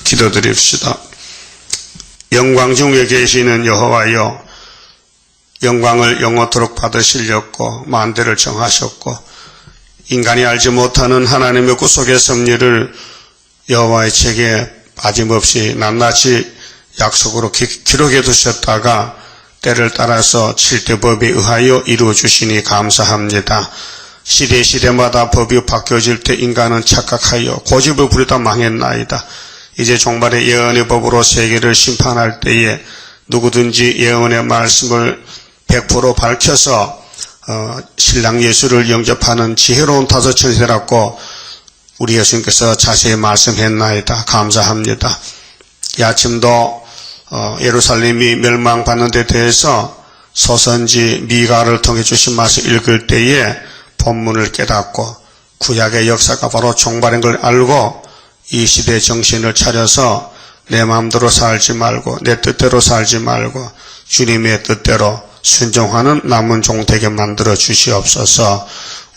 기도드립시다. 영광 중에 계시는 여호와여, 영광을 영원토록 받으시려고 만대를 정하셨고 인간이 알지 못하는 하나님의 구속의 섭리를 여호와의 책에 빠짐없이 낱낱이 약속으로 기록해 두셨다가 때를 따라서 7대 법에 의하여 이루어 주시니 감사합니다. 시대마다 법이 바뀌어질 때 인간은 착각하여 고집을 부리다 망했나이다. 이제 종말의 예언의 법으로 세계를 심판할 때에 누구든지 예언의 말씀을 100% 밝혀서 신랑 예수를 영접하는 지혜로운 다섯천세라고 우리 예수님께서 자세히 말씀했나이다. 감사합니다. 이 아침도 예루살렘이 멸망받는 데 대해서 소선지 미가를 통해 주신 말씀 읽을 때에 본문을 깨닫고 구약의 역사가 바로 종말인 걸 알고 이 시대의 정신을 차려서 내 마음대로 살지 말고 내 뜻대로 살지 말고 주님의 뜻대로 순종하는 남은 종 되게 만들어 주시옵소서.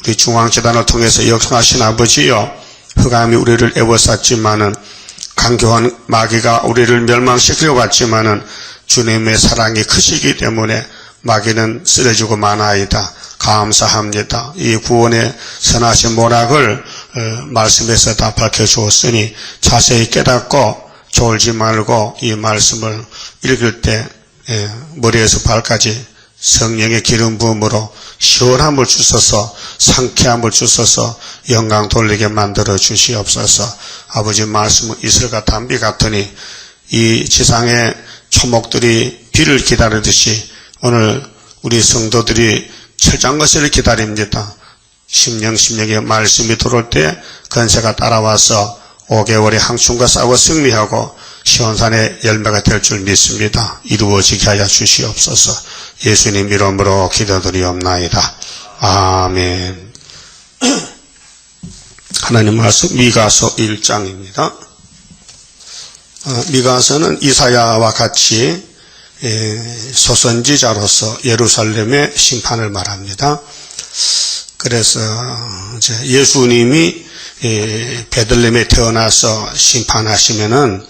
우리 중앙재단을 통해서 역사하신 아버지여, 흑암이 우리를 애워쌌지만은 강교한 마귀가 우리를 멸망시키려고 했지만은 주님의 사랑이 크시기 때문에 마귀는 쓰러지고 마나이다. 감사합니다. 이 구원의 선하신 모락을 말씀에서 다 밝혀주었으니 자세히 깨닫고 졸지 말고 이 말씀을 읽을 때 머리에서 발까지 성령의 기름 부음으로 시원함을 주셔서 상쾌함을 주셔서 영광 돌리게 만들어 주시옵소서. 아버지 말씀은 이슬과 단비 같으니 이 지상의 초목들이 비를 기다리듯이 오늘 우리 성도들이 철장것을 기다립니다. 심령의 말씀이 들어올 때 건세가 따라와서 5개월의 항충과 싸워 승리하고 시온산의 열매가 될 줄 믿습니다. 이루어지게 하여 주시옵소서. 예수님 이름으로 기도드리옵나이다. 아멘. 하나님 말씀 미가서 1장입니다. 미가서는 이사야와 같이 소선지자로서 예루살렘의 심판을 말합니다. 그래서 예수님이 베들레헴에 태어나서 심판하시면은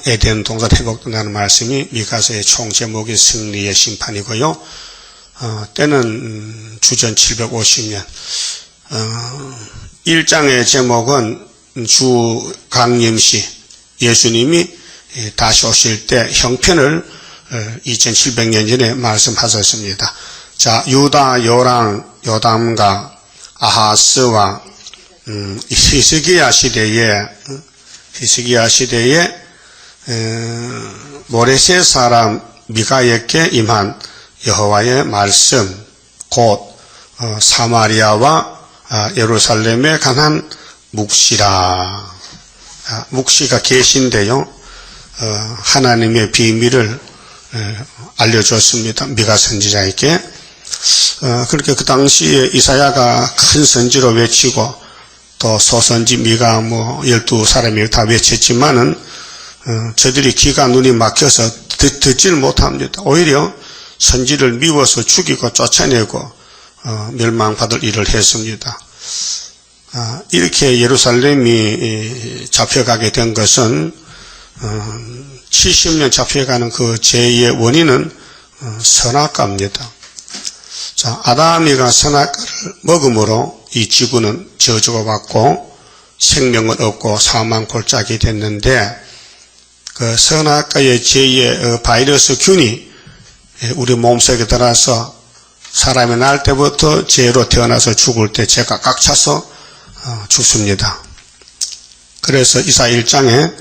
에덴 동산 회복된다는 말씀이 미가서의 총 제목이 승리의 심판이고요. 때는 주전 750년. 1장의 제목은 주 강림시, 예수님이 다시 오실 때 형편을 2700년 전에 말씀하셨습니다. 자, 유다 요담과 아하스와 히스기야 시대에 모레셋 사람 미가에게 임한 여호와의 말씀, 곧 사마리아와 예루살렘에 관한 묵시라. 묵시가 계신데요, 하나님의 비밀을 알려줬습니다. 미가 선지자에게. 그렇게 그 당시에 이사야가 큰 선지로 외치고 또 소선지 미가 12사람이 다 외쳤지만은 저들이 귀가 눈이 막혀서 듣지를 못합니다. 오히려 선지를 미워서 죽이고 쫓아내고 멸망받을 일을 했습니다. 이렇게 예루살렘이 잡혀가게 된 것은 70년 잡혀가는 그 죄의 원인은 선악과입니다. 자, 아담이가 선악과를 먹음으로 이 지구는 저주가 받고 생명은 없고 사망 골짜기 됐는데, 그 선악과의 죄의 바이러스 균이 우리 몸속에 들어서 사람이 날 때부터 죄로 태어나서 죽을 때 죄가 꽉 차서 죽습니다. 그래서 이사 1장에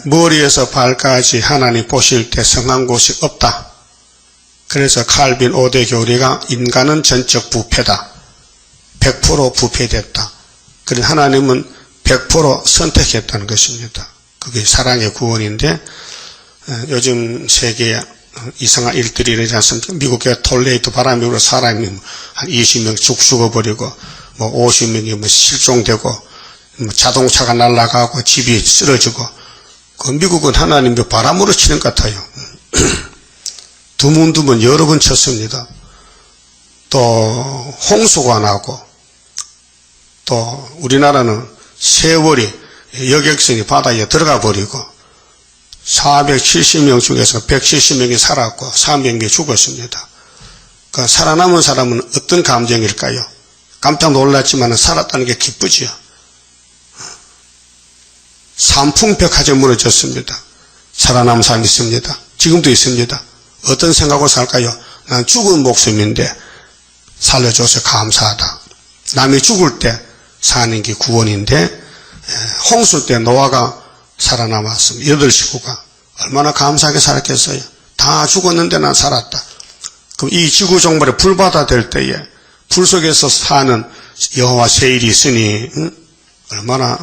머리에서 발까지 하나님 보실 때 성한 곳이 없다. 그래서 칼빈 5대 교리가 인간은 전적 부패다. 100% 부패됐다. 그래서 하나님은 100% 선택했다는 것입니다. 그게 사랑의 구원인데, 요즘 세계에 이상한 일들이 일어나지 않습니까? 미국의 톨레이트 바람이 불어 사람이 한 20명 죽어버리고, 50명이 실종되고, 자동차가 날아가고, 집이 쓰러지고, 그 미국은 하나님의 바람으로 치는 것 같아요. 드문드문 여러 번 쳤습니다. 또, 홍수가 나고, 또, 우리나라는 세월이 여객선이 바다에 들어가 버리고, 470명 중에서 170명이 살았고 300명이 죽었습니다. 그 살아남은 사람은 어떤 감정일까요? 깜짝 놀랐지만 살았다는 게 기쁘지요. 산풍벽까지 무너졌습니다. 살아남은 사람이 있습니다. 지금도 있습니다. 어떤 생각으로 살까요? 난 죽은 목숨인데 살려줘서 감사하다. 남이 죽을 때 사는 게 구원인데 홍수 때 노아가 살아남았습니다. 8식구가 얼마나 감사하게 살았겠어요. 다 죽었는데 난 살았다. 그럼 이 지구 종말에 불바다 될 때에 불 속에서 사는 여호와 세일이 있으니 얼마나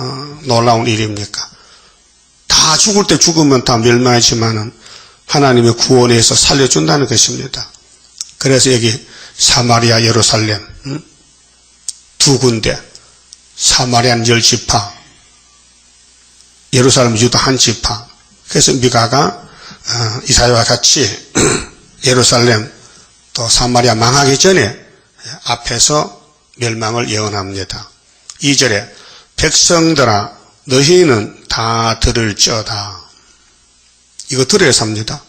놀라운 일입니까? 다 죽을 때 죽으면 다 멸망하지만은 하나님의 구원에서 살려준다는 것입니다. 그래서 여기 사마리아, 예루살렘 두 군데, 사마리아는 10지파, 예루살렘 유다 한 지파. 그래서 미가가 이사야와 같이 예루살렘 또 사마리아 망하기 전에 앞에서 멸망을 예언합니다. 2절에 백성들아 너희는 다 들을지어다. 이거 들어야 삽니다.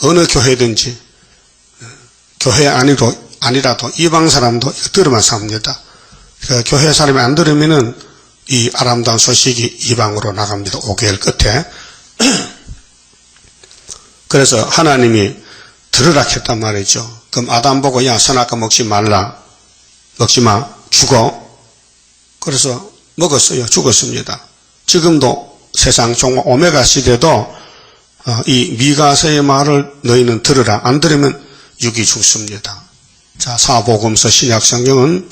어느 교회든지 교회 아니라도 이방 사람도 이거 들으면 삽니다. 그 교회 사람이 안 들으면은 이 아름다운 소식이 이방으로 나갑니다. 5개월 끝에. 그래서 하나님이 들으라 했단 말이죠. 그럼 아담 보고 야 선악과 먹지 말라. 먹지 마. 죽어. 그래서 먹었어요. 죽었습니다. 지금도 세상 종말 오메가 시대도 이 미가서의 말을 너희는 들으라. 안 들으면 육이 죽습니다. 자, 사복음서 신약성경은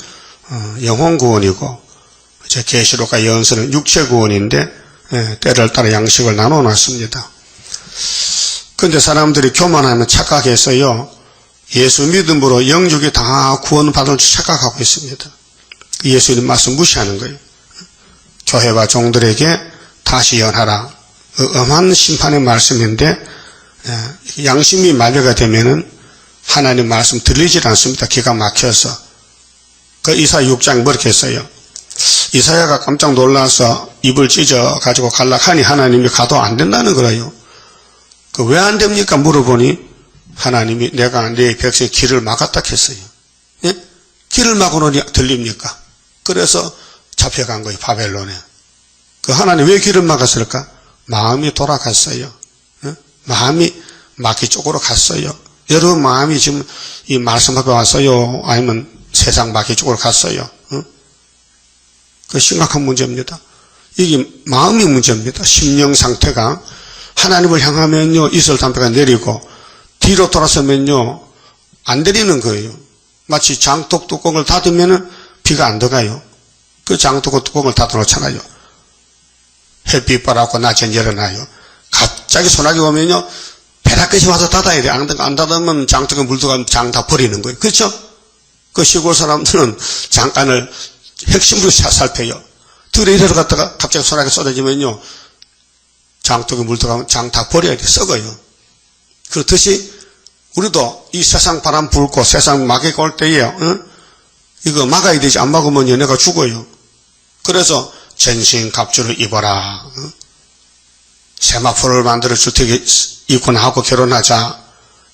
영혼 구원이고 이제 계시록과 예언서는 육체 구원인데 때를 따라 양식을 나눠놨습니다. 그런데 사람들이 교만하면 착각해서요. 예수 믿음으로 영육이 다 구원받을 줄 착각하고 있습니다. 예수님 말씀 무시하는 거예요. 교회와 종들에게 다시 연하라. 엄한 심판의 말씀인데 양심이 마비가 되면은 하나님 말씀 들리질 않습니다. 기가 막혀서. 그 이사야 6장 그렇게 했어요. 이사야가 깜짝 놀라서 입을 찢어 가지고 갈락하니 하나님이 가도 안 된다는 거예요. 그 왜 안 됩니까? 물어보니 하나님이 내가 내 백성의 길을 막았다 했어요. 예? 길을 막으니 들립니까? 그래서 잡혀간 거예요. 바벨론에. 그 하나님 왜 길을 막았을까? 마음이 돌아갔어요. 예? 마음이 마귀 쪽으로 갔어요. 여러분 마음이 지금 이 말씀 앞에 왔어요? 아니면 세상 마귀 쪽으로 갔어요? 그 심각한 문제입니다. 이게 마음이 문제입니다. 심령 상태가 하나님을 향하면요 이슬 담배가 내리고 뒤로 돌아서면요 안 내리는 거예요. 마치 장독 뚜껑을 닫으면은 비가 안 들어가요. 그 장독 뚜껑을 닫아놓잖아요. 햇빛 바라고 낮엔 열어놔요. 갑자기 소나기 오면요 배라끝이 와서 닫아야 돼. 안 닫으면 장독에 물 들어가면 장 다 버리는 거예요. 그렇죠? 그 시골 사람들은 장간을 핵심으로 살펴요. 들에 내려갔다가 갑자기 소나기 쏟아지면요 장독에 물 들어가면 장 다 버려야 돼. 썩어요. 그렇듯이 우리도 이 세상 바람 불고 세상 마귀가 올 때에 이거 막아야 되지. 안 막으면 얘네가 죽어요. 그래서 전신갑주를 입어라. 세마포를 만들어 줄 테니 입고 나하고 결혼하자.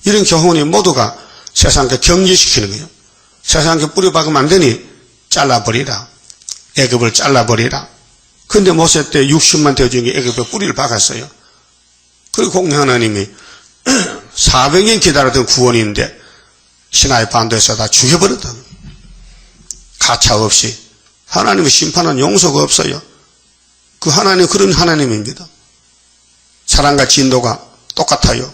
이런 교훈이 모두가 세상কে 경지시키는 거예요. 세상에 뿌려박으면 안 되니 잘라버리라. 애굽을 잘라버리라. 근데 모세 때 60만 대중이 애굽에 뿌리를 박았어요. 그리고 공평 하나님이 400년 기다렸던 구원인데 시나이 반도에서 다 죽여버렸다. 가차 없이. 하나님의 심판은 용서가 없어요. 그 하나님 그런 하나님입니다. 사랑과 진도가 똑같아요.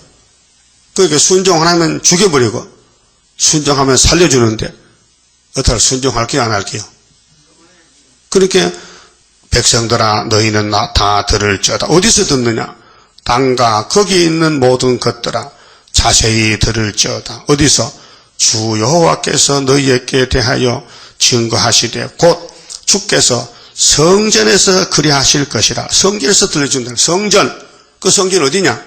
그러니까 순종하면 죽여버리고 순종하면 살려주는데 어떻게 순종할게요 안 할게요? 그렇게 백성들아 너희는 다 들을지어다. 어디서 듣느냐? 땅과 거기 있는 모든 것들아 자세히 들을지어다. 어디서? 주 여호와께서 너희에게 대하여 증거하시되 곧 주께서 성전에서 그리하실 것이라. 성전에서 들려준다는 성전. 그 성전 어디냐?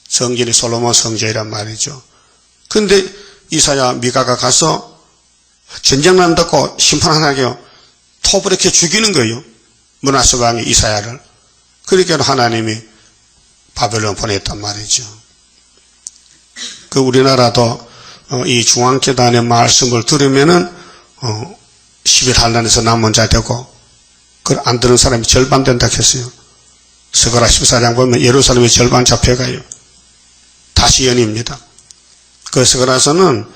성전이 솔로몬 성전이란 말이죠. 근데 이사야 미가가 가서 전쟁 난다고 심판 하나요 톱을 이렇게 죽이는 거예요. 므낫세 왕이 이사야를. 그러니까 하나님이 바벨론 보냈단 말이죠. 그 우리나라도 이 중앙재단의 말씀을 들으면은 11한란에서 남은 자 되고 그걸 안 들은 사람이 절반 된다 했어요. 스가랴 14장 보면 예루살렘의 절반 잡혀가요. 다시 연입니다. 그 스가랴서는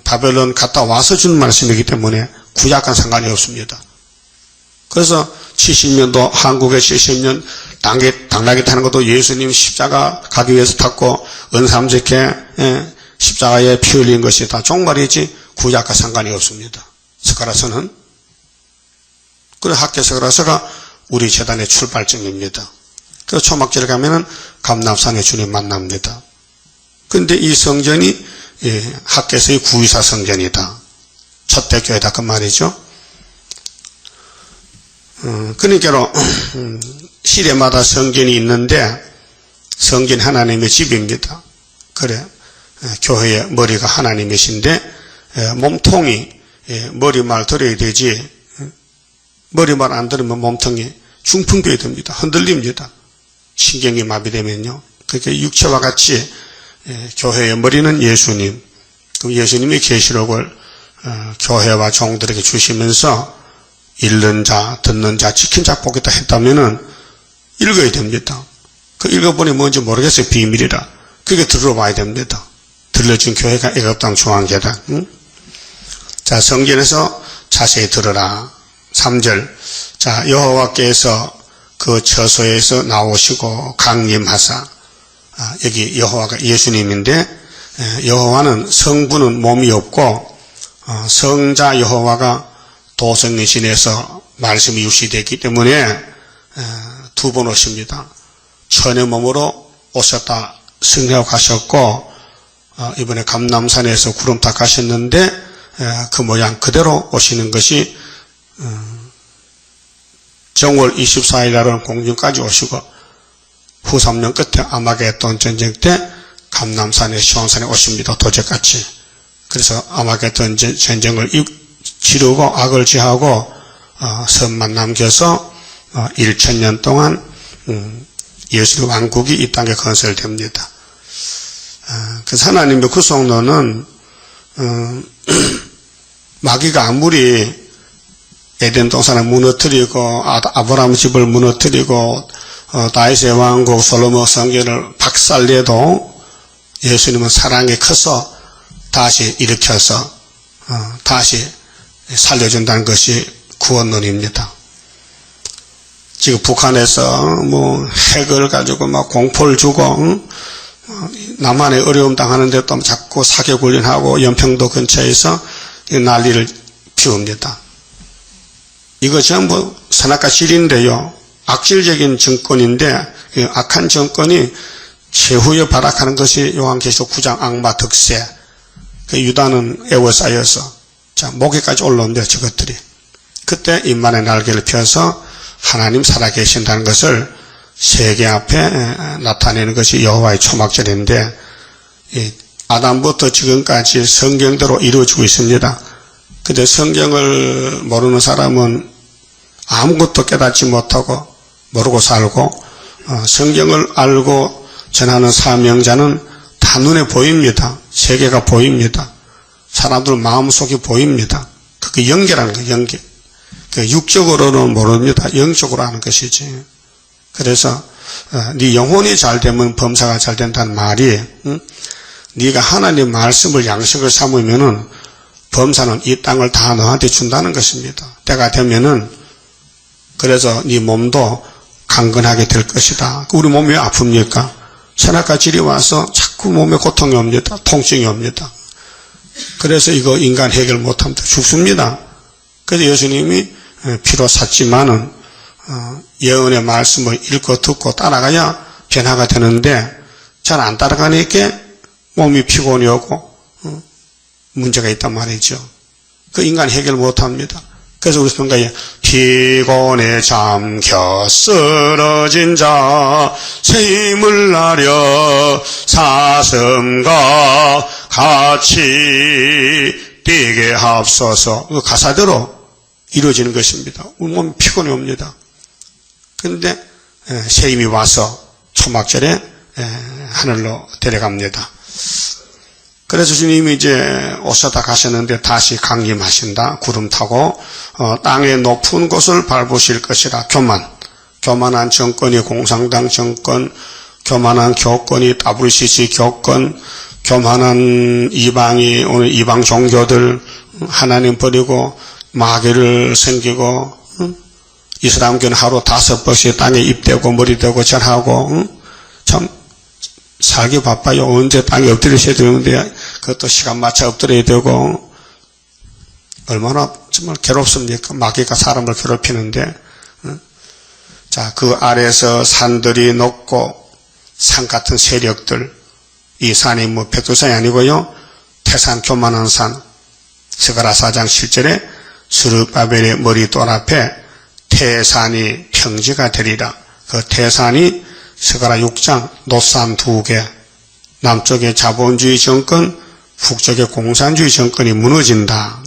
바벨론 갔다 와서 준 말씀이기 때문에 구약과 상관이 없습니다. 그래서 70년도 한국의 70년 당나귀 타는 것도 예수님 십자가 가기 위해서 탔고 은삼직회 십자가에 피 흘린 것이 다 종말이지 구약과 상관이 없습니다. 스가랴서는. 그래서 학계 스가랴서가 우리 재단의 출발점입니다. 그래서 초막절에 가면은 감람산에 주님 만납니다. 근데 이 성전이 학계서의 구의사 성전이다. 첫대 교회다 그 말이죠. 그러니까 시대마다 성전이 있는데 성전 하나님의 집입니다. 그래 교회의 머리가 하나님이신데 몸통이 머리말 들어야 되지 머리말 안 들으면 몸통이 중풍되어야 됩니다. 흔들립니다. 신경이 마비되면요. 그렇게 육체와 같이 교회의 머리는 예수님. 그럼 예수님이 계시록을 교회와 종들에게 주시면서 읽는 자, 듣는 자, 지킨 자 보겠다 했다면은 읽어야 됩니다. 그 읽어보니 뭔지 모르겠어요. 비밀이라. 그게 들어봐야 됩니다. 들려준 교회가 애굽 땅 중앙재단. 응? 자, 성전에서 자세히 들으라. 3절. 자, 여호와께서 그 처소에서 나오시고 강림하사. 여기 여호와가 예수님인데 여호와는 성부는 몸이 없고 성자 여호와가 도성리신에서 말씀이 유시되기 때문에 두 번 오십니다. 천의 몸으로 오셨다 승리하고 가셨고 이번에 감람산에서 구름탑 가셨는데 그 모양 그대로 오시는 것이 정월 24일 날은 공중까지 오시고 후 3년 끝에 아마겟돈 전쟁 때 감람산에 시온산에 오십니다. 도적같이. 그래서 아마겟돈 전쟁을 치르고 악을 제하고 선만 남겨서 1000년 동안 예수의 왕국이 이 땅에 건설됩니다. 그래서 하나님의 구속론은 마귀가 아무리 에덴 동산을 무너뜨리고 아브라함 집을 무너뜨리고 다윗의 왕국 솔로몬 성전을 박살내도 예수님은 사랑이 커서 다시 일으켜서 다시 살려준다는 것이 구원론입니다. 지금 북한에서 뭐 핵을 가지고 막 공포를 주고 남한에 어려움 당하는데 또 자꾸 사격 훈련하고 연평도 근처에서 난리를 피웁니다. 이거 전부 선악과 질인데요. 악질적인 정권인데 악한 정권이 최후에 발악하는 것이 요한계시록 9장 악마 득세. 유다는 에워싸여서 자 목에까지 올라온대요. 저것들이. 그때 인만의 날개를 펴서 하나님 살아계신다는 것을 세계 앞에 나타내는 것이 여호와의 초막절인데 아담부터 지금까지 성경대로 이루어지고 있습니다. 근데 성경을 모르는 사람은 아무것도 깨닫지 못하고 모르고 살고 성경을 알고 전하는 사명자는 다 눈에 보입니다. 세계가 보입니다. 사람들 마음속이 보입니다. 그게 연계라는 거예요. 연계. 육적으로는 모릅니다. 영적으로 하는 것이지. 그래서 네 영혼이 잘 되면 범사가 잘 된다는 말이 네가 하나님 말씀을 양식을 삼으면은 범사는 이 땅을 다 너한테 준다는 것입니다. 때가 되면은 그래서 네 몸도 강건하게 될 것이다. 우리 몸이 왜 아픕니까? 선악과 질이 와서 자꾸 몸에 고통이 옵니다. 통증이 옵니다. 그래서 이거 인간 해결 못합니다. 죽습니다. 그래서 예수님이 피로 샀지만은 예언의 말씀을 읽고 듣고 따라가야 변화가 되는데 잘 안 따라가니까 몸이 피곤이 오고 문제가 있단 말이죠. 그 인간 해결 못합니다. 그래서 우리 성가에 피곤에 잠겨 쓰러진 자 새 힘을 나려 사슴과 같이 뛰게 하옵소서. 그 가사대로 이루어지는 것입니다. 우리 몸이 피곤해 옵니다. 그런데 새 힘이 와서 초막절에 하늘로 데려갑니다. 그래서 주님이 이제 오셨다 가셨는데 다시 강림하신다. 구름 타고 땅의 높은 곳을 밟으실 것이라. 교만한 정권이 공산당 정권, 교만한 교권이 WCC 교권, 교만한 이방이 오늘 이방 종교들 하나님 버리고 마귀를 섬기고 이슬람교는 하루 5번씩 땅에 입대고 머리대고 절하고 참 살기 바빠요. 언제 땅에 엎드리셔야 되는데 그것도 시간 맞춰 엎드려야 되고 얼마나 정말 괴롭습니까? 마귀가 사람을 괴롭히는데. 자, 그 아래에서 산들이 높고 산 같은 세력들, 이 산이 뭐 백두산이 아니고요, 태산 교만한 산, 스가랴 4장 7절에 스룹바벨의 머리돌 앞에 태산이 평지가 되리라. 그 태산이 스가랴 6장 노산 2개, 남쪽의 자본주의 정권, 북쪽의 공산주의 정권이 무너진다.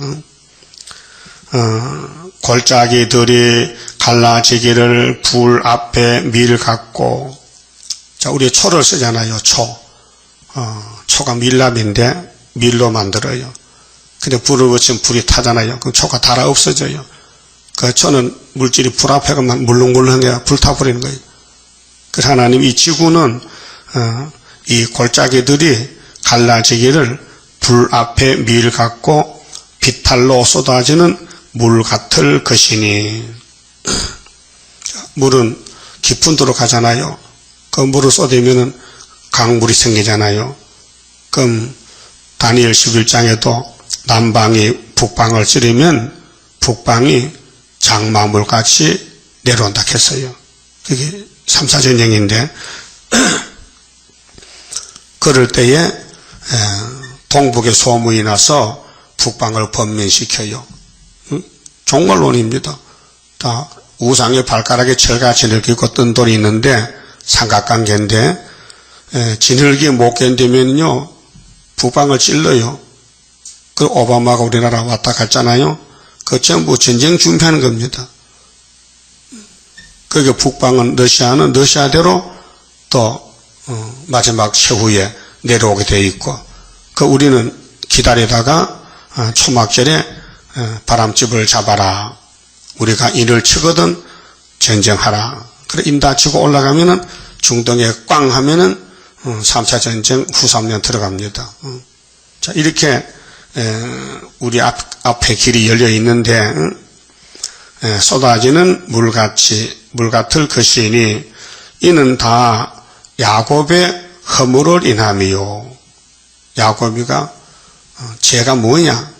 골짜기들이 갈라지기를 불 앞에 밀 같고. 자, 우리 초를 쓰잖아요. 초가 밀랍인데 밀로 만들어요. 근데 불을 붙이면 불이 타잖아요. 그럼 초가 달아 없어져요. 그 초는 물질이 불 앞에 가면 물렁물렁해 불타버리는 거예요. 그래서 하나님 이 지구는 이 골짜기들이 갈라지기를 불 앞에 밀 같고 비탈로 쏟아지는 물 같을 것이니. 물은 깊은 데로 가잖아요. 그 물을 쏟으면은 강물이 생기잖아요. 그럼 다니엘 11장에도 남방이 북방을 찌르면 북방이 장마물같이 내려온다 했어요. 그게 3차 전쟁인데 그럴 때에 동북에 소문이 나서 북방을 번면시켜요. 종말론입니다. 다 우상의 발가락에 철같이 늙히고 뜬 돌이 있는데 삼각관계인데 진흙이 못 견디면요 북방을 찔러요. 그 오바마가 우리나라 왔다 갔잖아요. 그 전부 전쟁 준비하는 겁니다. 그게 북방은 러시아는 러시아대로 또 마지막 최후에 내려오게 되어 있고, 그 우리는 기다리다가 초막절에 바람집을 잡아라. 우리가 인을 치거든 전쟁하라. 그래 인다 치고 올라가면은 중동에 꽝 하면은 3차 전쟁 후 3년 들어갑니다. 자, 이렇게 우리 앞에 길이 열려 있는데 쏟아지는 물 같을 것이니 이는 다 야곱의 허물을 인함이요. 야곱이가 죄가 뭐냐?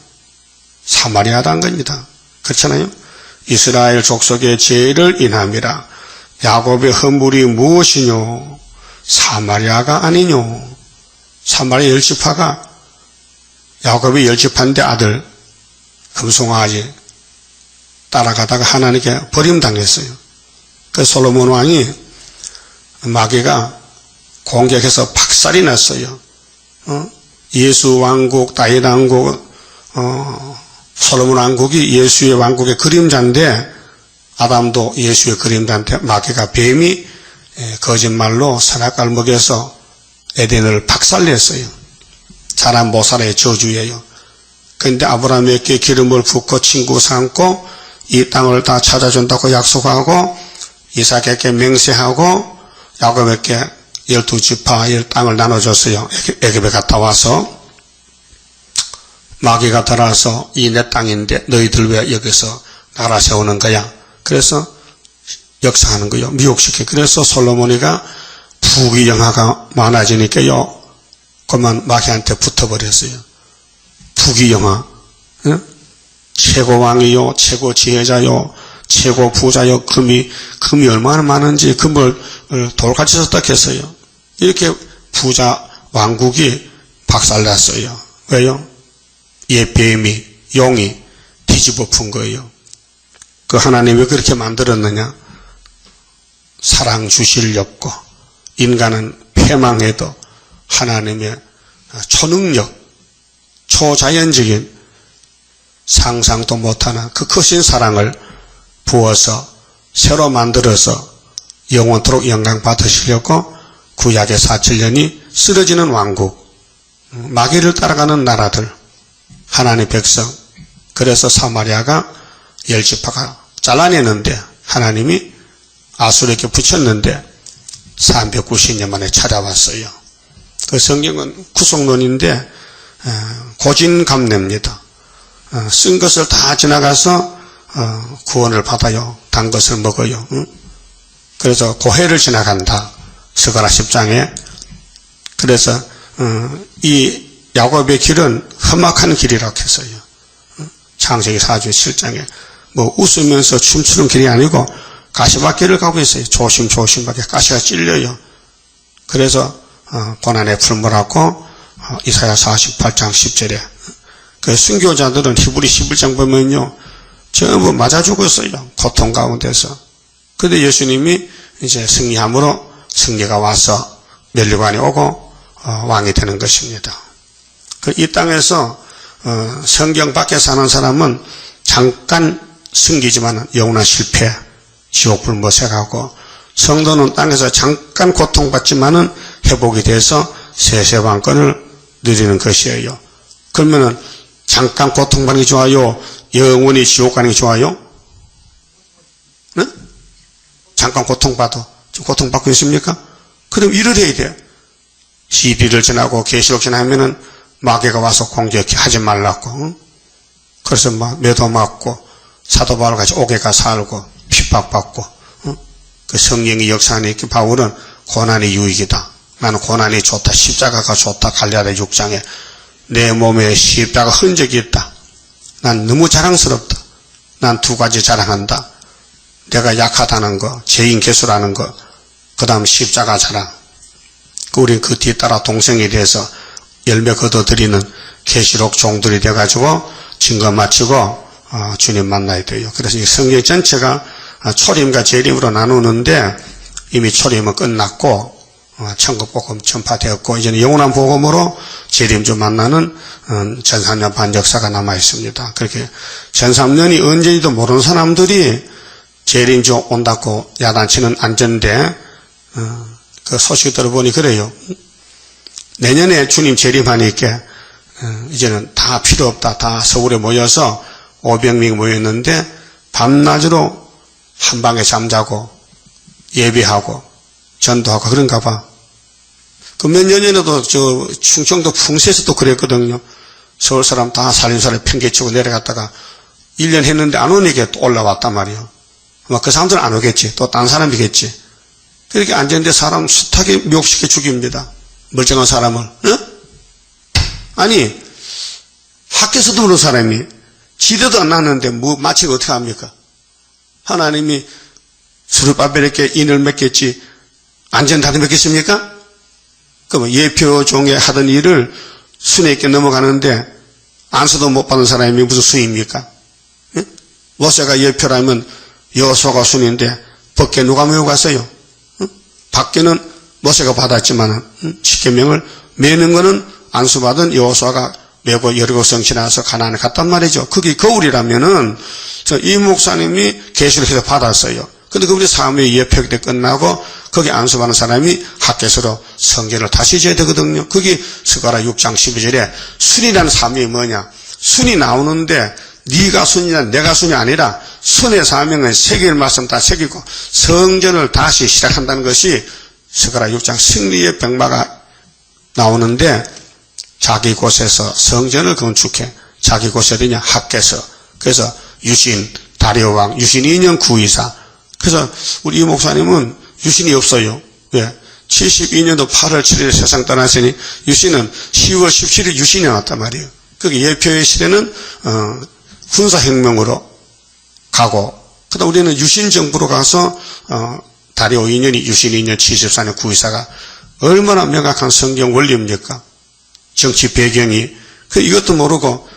사마리아라는 겁니다. 그렇잖아요. 이스라엘 족속의 죄를 인함이라. 야곱의 허물이 무엇이뇨? 사마리아가 아니뇨. 사마리아 10지파가 야곱이 10지파인데 아들 금송아지 따라가다가 하나님께 버림당했어요. 그 솔로몬 왕이 마귀가 공격해서 박살이 났어요. 예수 왕국, 다윗 왕국, 솔로몬 왕국이 예수의 왕국의 그림자인데 아담도 예수의 그림자인데 마귀가 뱀이 거짓말로 선악과를 먹여서 에덴을 박살냈어요. 사람 못 살아의 저주예요. 그런데 아브라함에게 기름을 붓고 친구 삼고 이 땅을 다 찾아준다고 약속하고 이삭에게 맹세하고 야곱에게 12지파의 땅을 나눠줬어요. 애굽에 갔다 와서 마귀가 들어와서 이 내 땅인데 너희들 왜 여기서 나라 세우는 거야? 그래서 역사하는 거예요. 미혹시켜. 그래서 솔로몬이가 부귀영화가 많아지니까요. 그만 마귀한테 붙어버렸어요. 부귀영화. 응? 최고 왕이요, 최고 지혜자요, 최고 부자요, 금이 얼마나 많은지 금을 돌같이 썼다 했어요. 이렇게 부자 왕국이 박살났어요. 왜요? 이 뱀이, 용이 뒤집어 푼 거예요. 그 하나님이 왜 그렇게 만들었느냐? 사랑 주시려고. 인간은 패망해도 하나님의 초능력, 초자연적인 상상도 못하는 그 크신 사랑을 부어서 새로 만들어서 영원토록 영광 받으시려고 구약의 4,7년이 쓰러지는 왕국, 마귀를 따라가는 나라들, 하나님의 백성. 그래서 사마리아가 10지파가 잘라내는데 하나님이 아수르에게 붙였는데 390년 만에 찾아왔어요. 그 성경은 구속론인데 고진감래입니다. 쓴 것을 다 지나가서 구원을 받아요. 단 것을 먹어요. 그래서 고해를 지나간다. 스가랴 10장에. 그래서 이 야곱의 길은 험악한 길이라고 했어요. 창세기 4주 7장에 뭐 웃으면서 춤추는 길이 아니고 가시밭길을 가고 있어요. 조심조심하게 가시가 찔려요. 그래서 고난의 풀무라고 이사야 48장 10절에 그 순교자들은 히브리 11장 보면요 전부 맞아 죽었어요. 고통 가운데서. 그런데 예수님이 이제 승리함으로 승리가 와서 멸류관이 오고 왕이 되는 것입니다. 이 땅에서 성경 밖에 사는 사람은 잠깐 승기지만 영원한 실패, 지옥 불못에 가고, 성도는 땅에서 잠깐 고통받지만은 회복이 돼서 세세방권을 누리는 것이에요. 그러면은 잠깐 고통받는 게 좋아요? 영원히 지옥 가는 게 좋아요? 네? 잠깐 고통받아. 지금 고통받고 있습니까? 그럼 일을 해야 돼. 시비를 지나고 계시록 지나면은 마귀가 와서 공격해 하지 말라고. 응? 그래서 막 매도 맞고 사도 바울 같이 옥에가 살고 핍박받고. 응? 그 성령의 역사하는 바울은 고난이 유익이다. 나는 고난이 좋다. 십자가가 좋다. 갈라디아 6장에 내 몸에 십자가 흔적이 있다. 난 너무 자랑스럽다. 난 두 가지 자랑한다. 내가 약하다는 거, 죄인 개수라는 거, 그 다음 십자가 자랑. 우린 그 뒤따라 동생에 대해서 열매 거둬들이는 계시록 종들이 돼가지고 증거 마치고 주님 만나야 돼요. 그래서 이 성경 전체가 초림과 재림으로 나누는데 이미 초림은 끝났고 천국 복음 전파되었고 이제는 영원한 복음으로 재림주 만나는 전3년 반 역사가 남아 있습니다. 그렇게 전3년이 언제인지도 모르는 사람들이 재림주 온다고 야단치는 안전대 그 소식 들어보니 그래요. 내년에 주님 재림하니까 이제는 다 필요 없다. 다 서울에 모여서 500명 모였는데 밤낮으로 한 방에 잠자고 예배하고 전도하고 그런가 봐. 그 몇 년 전에도 저 충청도 풍세에서도 그랬거든요. 서울 사람 다 살림살이 팽개치고 내려갔다가 1년 했는데 안 오니까 또 올라왔단 말이에요. 아마 그 사람들은 안 오겠지. 또 딴 사람이겠지. 그렇게 앉았는데 사람 숱하게 미혹시켜 죽입니다. 멀쩡한 사람을. 응? 아니 학교에서도 그런 사람이 지대도 안 났는데 뭐 마치고 어떻게 합니까? 하나님이 스룹바벨에게 인을 맺겠지 안전다도 맺겠습니까? 그러면 예표 종에 하던 일을 순에 있게 넘어가는데 안수도 못 받은 사람이 무슨 수입니까? 응? 모세가 예표라면 여호수아가 순인데 밖에 누가 메고 갔어요? 응? 밖에는 모세가 받았지만 십계명을 메는 거는 안수받은 여호수아가 메고 여리고성 지나서 가나안에 갔단 말이죠. 그게 거울이라면은 이 목사님이 계시록에서 받았어요. 근데 그분이 사무엘 예표 때 끝나고 거기 안수받는 사람이 학개서로 성경을 다시 줘야 되거든요. 그게 스가랴 6장 12절에 순이라는 사명이 뭐냐? 순이 나오는데 네가 순이냐 내가 순이 아니라 순의 사명은 새길 말씀 다 새기고 성전을 다시 시작한다는 것이 스가랴 6장 승리의 병마가 나오는데 자기 곳에서 성전을 건축해 자기 곳이 어디냐? 학개서. 그래서 유신 다리오 왕 유신 2년 구이사. 그래서 우리 이 목사님은 유신이 없어요. 왜? 72년도 8월 7일에 세상 떠났으니 유신은 10월 17일 유신이 나왔단 말이에요. 그게 예표의 시대는 군사혁명으로 가고 그다음 우리는 유신 정부로 가서 다리오 2년이 유신 2년 74년 구이사가 얼마나 명확한 성경 원리입니까? 정치 배경이 이것도 모르고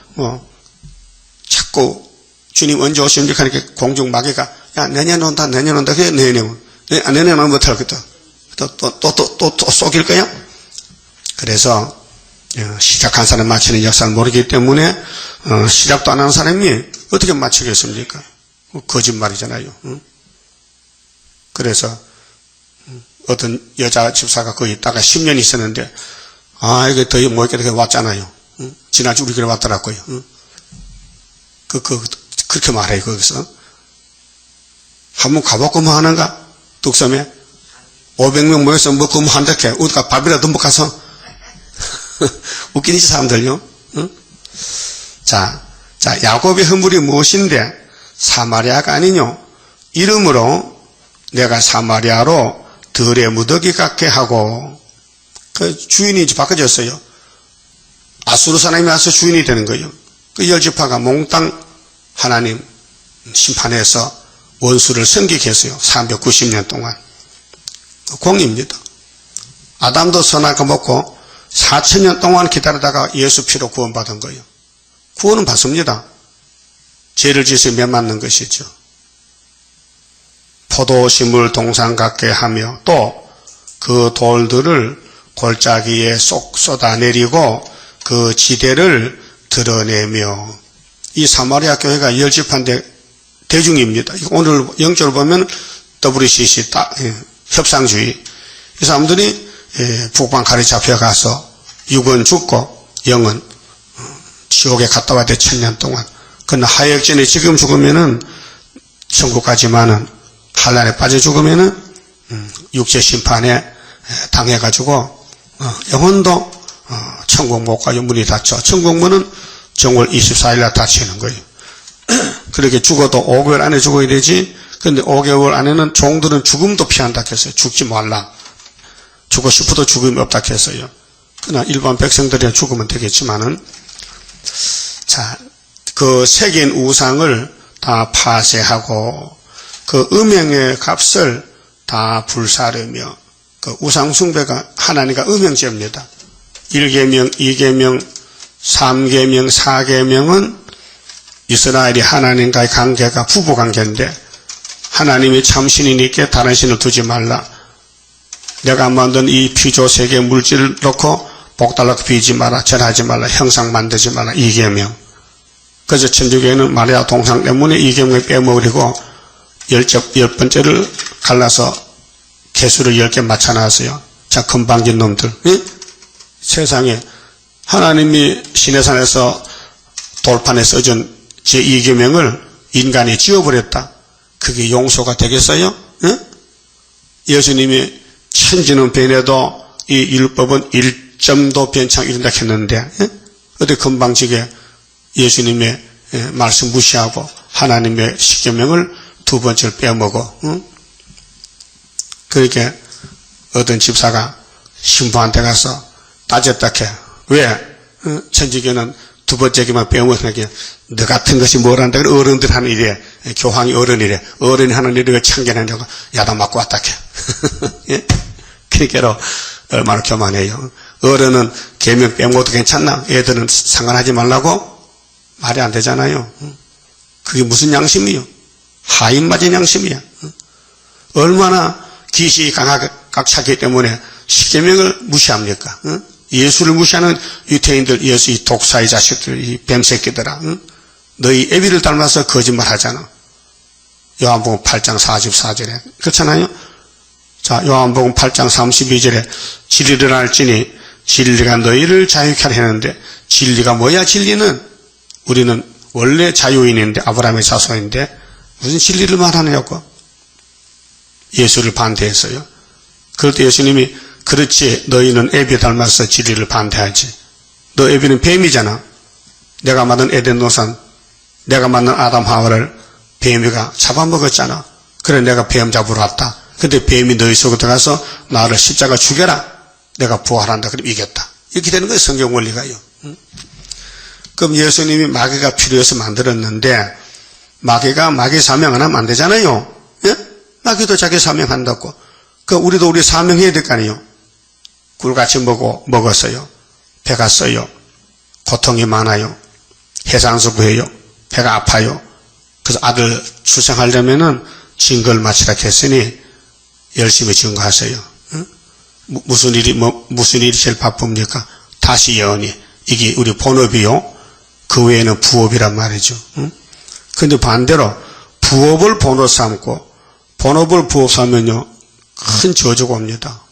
자꾸 주님 언제 오십니까? 하니까 공중 마귀가 야 내년 온다 그게 내년 오면 못하겠다. 또 속일 거야? 그래서 시작한 사람 마치는 역사를 모르기 때문에 시작도 안 하는 사람이 어떻게 마치겠습니까? 거짓말이잖아요. 그래서 어떤 여자 집사가 거기 있다가 10년 있었는데, 이게 더 못 있게 왔잖아요. 응? 지난주 우리 교회 왔더라고요. 응? 그렇게 말해요, 거기서. 한번 가보고 뭐 하는가? 뚝섬에 500명 모여서 뭐 근무한다게 우리가 밥이라도 못 가서 웃기지 사람들요. 응? 자, 야곱의 허물이 무엇인데 사마리아가 아니뇨. 이름으로 내가 사마리아로 들의 무더기 같게 하고 그 주인이 이제 바꿔졌어요. 아수르 사람이 와서 주인이 되는 거예요. 그 열지파가 몽땅 하나님 심판해서 원수를 섬기게 했어요. 390년 동안. 공입니다. 아담도 선악과 먹고 4000년 동안 기다리다가 예수 피로 구원받은 거예요. 구원은 받습니다. 죄를 지어서 매 맞는 것이죠. 포도심을 동상 같게 하며 또 그 돌들을 골짜기에 쏙 쏟아내리고 그 지대를 드러내며 이 사마리아 교회가 열지파인데 대중입니다. 오늘 영적으로 보면 WCC 협상주의. 이 사람들이 북방 가리 잡혀가서 육은 죽고 영은 지옥에 갔다 와야 돼 1000년 동안. 그러나 하역전에 지금 죽으면은 천국 가지만은 한란에 빠져 죽으면은 육체 심판에 당해가지고 영혼도 천국 못 가요. 문이 닫혀. 천국 문은 정월 24일날 닫히는 거예요. 그렇게 죽어도 5개월 안에 죽어야 되지. 근데 5개월 안에는 종들은 죽음도 피한다 했어요. 죽지 말라. 죽고 싶어도 죽음이 없다 했어요. 그러나 일반 백성들이 죽으면 되겠지만은, 자, 그 새긴 우상을 다 파쇄하고 그 음행의 값을 다 불사르며 그 우상숭배가 하나님과 음행죄입니다. 1계명, 2계명, 3계명, 4계명은 이스라엘이 하나님과의 관계가 부부관계인데 하나님이 참 신이니까 다른 신을 두지 말라. 내가 만든 이 피조 세계 물질을 놓고 복달라고 비지 마라. 절하지 말라. 형상 만들지 말라. 2계명. 그래서 천주교회는 마리아 동상 때문에 2계명을 빼먹으려고 10번째를 갈라서 개수를 10개 맞춰놨어요. 자, 건방진 놈들. 응? 세상에 하나님이 시내산에서 돌판에 써준 제2계명을 인간이 지워버렸다. 그게 용서가 되겠어요? 응? 예수님이 천지는 변해도 이 율법은 1점도 변치 이른다 했는데 어디 건방지게 예수님의 말씀 무시하고 하나님의 십계명을 두 번째를 빼먹어. 응? 그렇게 어떤 집사가 신부한테 가서 따졌다 해. 왜? 천주교는 두 번째기만 빼먹으니까 너 같은 것이 뭘 한다. 어른들 하는 일에 교황이 어른이래. 어른이 하는 일에 왜 참견하냐고 야단 맞고 왔다 해. 그러니까 얼마나 교만해요. 어른은 계명 빼먹어도 괜찮나? 애들은 상관하지 말라고? 말이 안 되잖아요. 그게 무슨 양심이요? 하인 맞은 양심이야. 얼마나 기식이 꽉 차기 때문에 십계명을 무시합니까? 예수를 무시하는 유태인들, 예수 이 독사의 자식들, 이 뱀새끼들아. 너희 애비를 닮아서 거짓말 하잖아. 요한복음 8장 44절에. 그렇잖아요? 자, 요한복음 8장 32절에 진리를 알지니 진리가 너희를 자유케 하려 했는데 진리가 뭐야 진리는? 우리는 원래 자유인인데 아브라함의 자손인데 무슨 진리를 말하느냐고. 예수를 반대했어요. 그럴 때 예수님이 그렇지 너희는 애비 닮아서 진리를 반대하지. 너 애비는 뱀이잖아. 내가 만든 에덴 동산 내가 만든 아담 하와를 뱀이가 잡아먹었잖아. 그래 내가 뱀 잡으러 왔다. 근데 뱀이 너희 속에 들어가서 나를 십자가 죽여라. 내가 부활한다. 그럼 이겼다. 이렇게 되는 거예요. 성경 원리가요. 그럼 예수님이 마귀가 필요해서 만들었는데 마귀가 마귀 사명 안 하면 안 되잖아요. 예? 마귀도 자기 사명한다고. 그럼 우리도 우리 사명해야 될 거 아니에요. 꿀같이 먹었어요. 배가 써요. 고통이 많아요. 해산수 구해요. 배가 아파요. 그래서 아들 출생하려면은 증거를 마치라 했으니 열심히 증거하세요. 응? 무슨 일이 제일 바쁩니까? 다시 예언이. 이게 우리 본업이요. 그 외에는 부업이란 말이죠. 응? 근데 반대로 부업을 본업 삼고 본업을 부업 삼으면요. 큰 저주가 옵니다.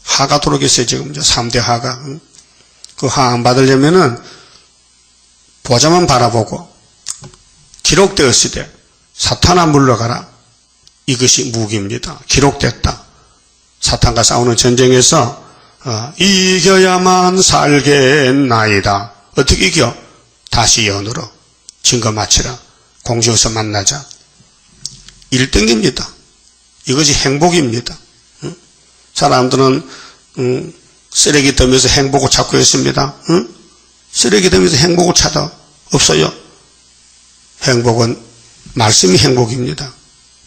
하가 들어오겠어요. 지금 3대 하가. 그 하 안 받으려면은 보좌만 바라보고 기록되었으되 사탄아 물러가라. 이것이 무기입니다. 기록됐다. 사탄과 싸우는 전쟁에서 이겨야만 살겠나이다. 어떻게 이겨? 다시 연으로 증거 마치라. 공주에서 만나자. 1등입니다. 이것이 행복입니다. 사람들은 쓰레기 더미에서 행복을 찾고 있습니다. 쓰레기 더미에서 행복을 찾아 없어요. 행복은 말씀이 행복입니다.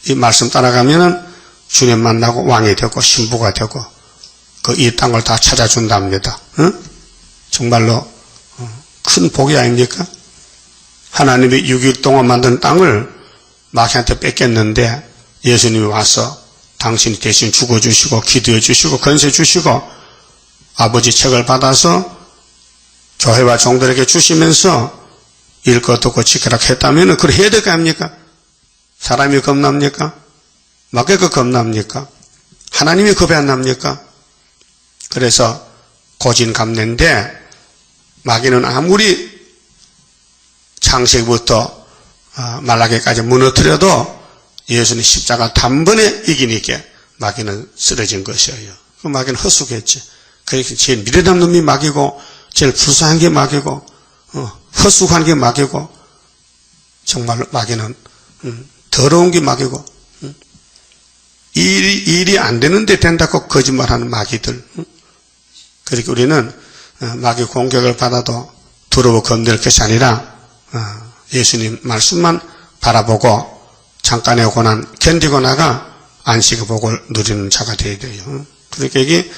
이 말씀 따라가면은 주님 만나고 왕이 되고 신부가 되고 그 이 땅을 다 찾아준답니다. 정말로 큰 복이 아닙니까? 하나님이 6일 동안 만든 땅을 마귀한테 뺏겼는데 예수님이 와서 당신이 대신 죽어주시고 기도해 주시고 건세 주시고 아버지 책을 받아서 교회와 종들에게 주시면서 일 것 없고 지켜라 했다면 그걸 해야 될 거 아닙니까? 사람이 겁납니까? 마귀가 겁납니까? 하나님이 겁이 안 납니까? 그래서 고진감래인데 마귀는 아무리 창세기부터 말라기까지 무너뜨려도 예수님 십자가 단번에 이기니까 마귀는 쓰러진 것이에요. 그 마귀는 헛수겠지. 그러니까 제일 미련한 놈이 마귀고 제일 불쌍한 게 마귀고 헛수고한 게 마귀고 정말로 마귀는 더러운 게 마귀고 일이 안 되는데 된다고 거짓말하는 마귀들. 그러니까 우리는 마귀 공격을 받아도 두려워 건들 것이 아니라 예수님 말씀만 바라보고 잠깐의 고난 견디고 나가 안식의 복을 누리는 자가 되어야 돼요. 그러니까 여기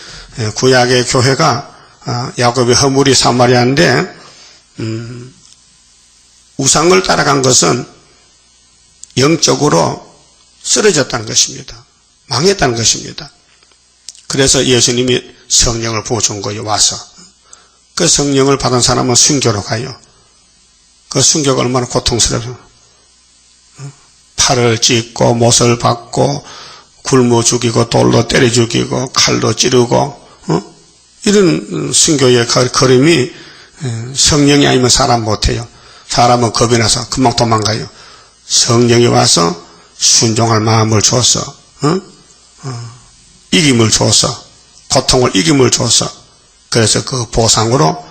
구약의 교회가 야곱의 허물이 사마리아인데 우상을 따라간 것은 영적으로 쓰러졌다는 것입니다. 망했다는 것입니다. 그래서 예수님이 성령을 부어준 거예요. 와서 그 성령을 받은 사람은 순교로 가요. 그 순교가 얼마나 고통스러워요. 팔을 찢고 못을 박고 굶어 죽이고 돌로 때려 죽이고 칼로 찌르고 이런 순교의 걸음이 성령이 아니면 사람 못해요. 사람은 겁이 나서 금방 도망가요. 성령이 와서 순종할 마음을 줘서 이김을 줘서 고통을 이김을 줘서 그래서 그 보상으로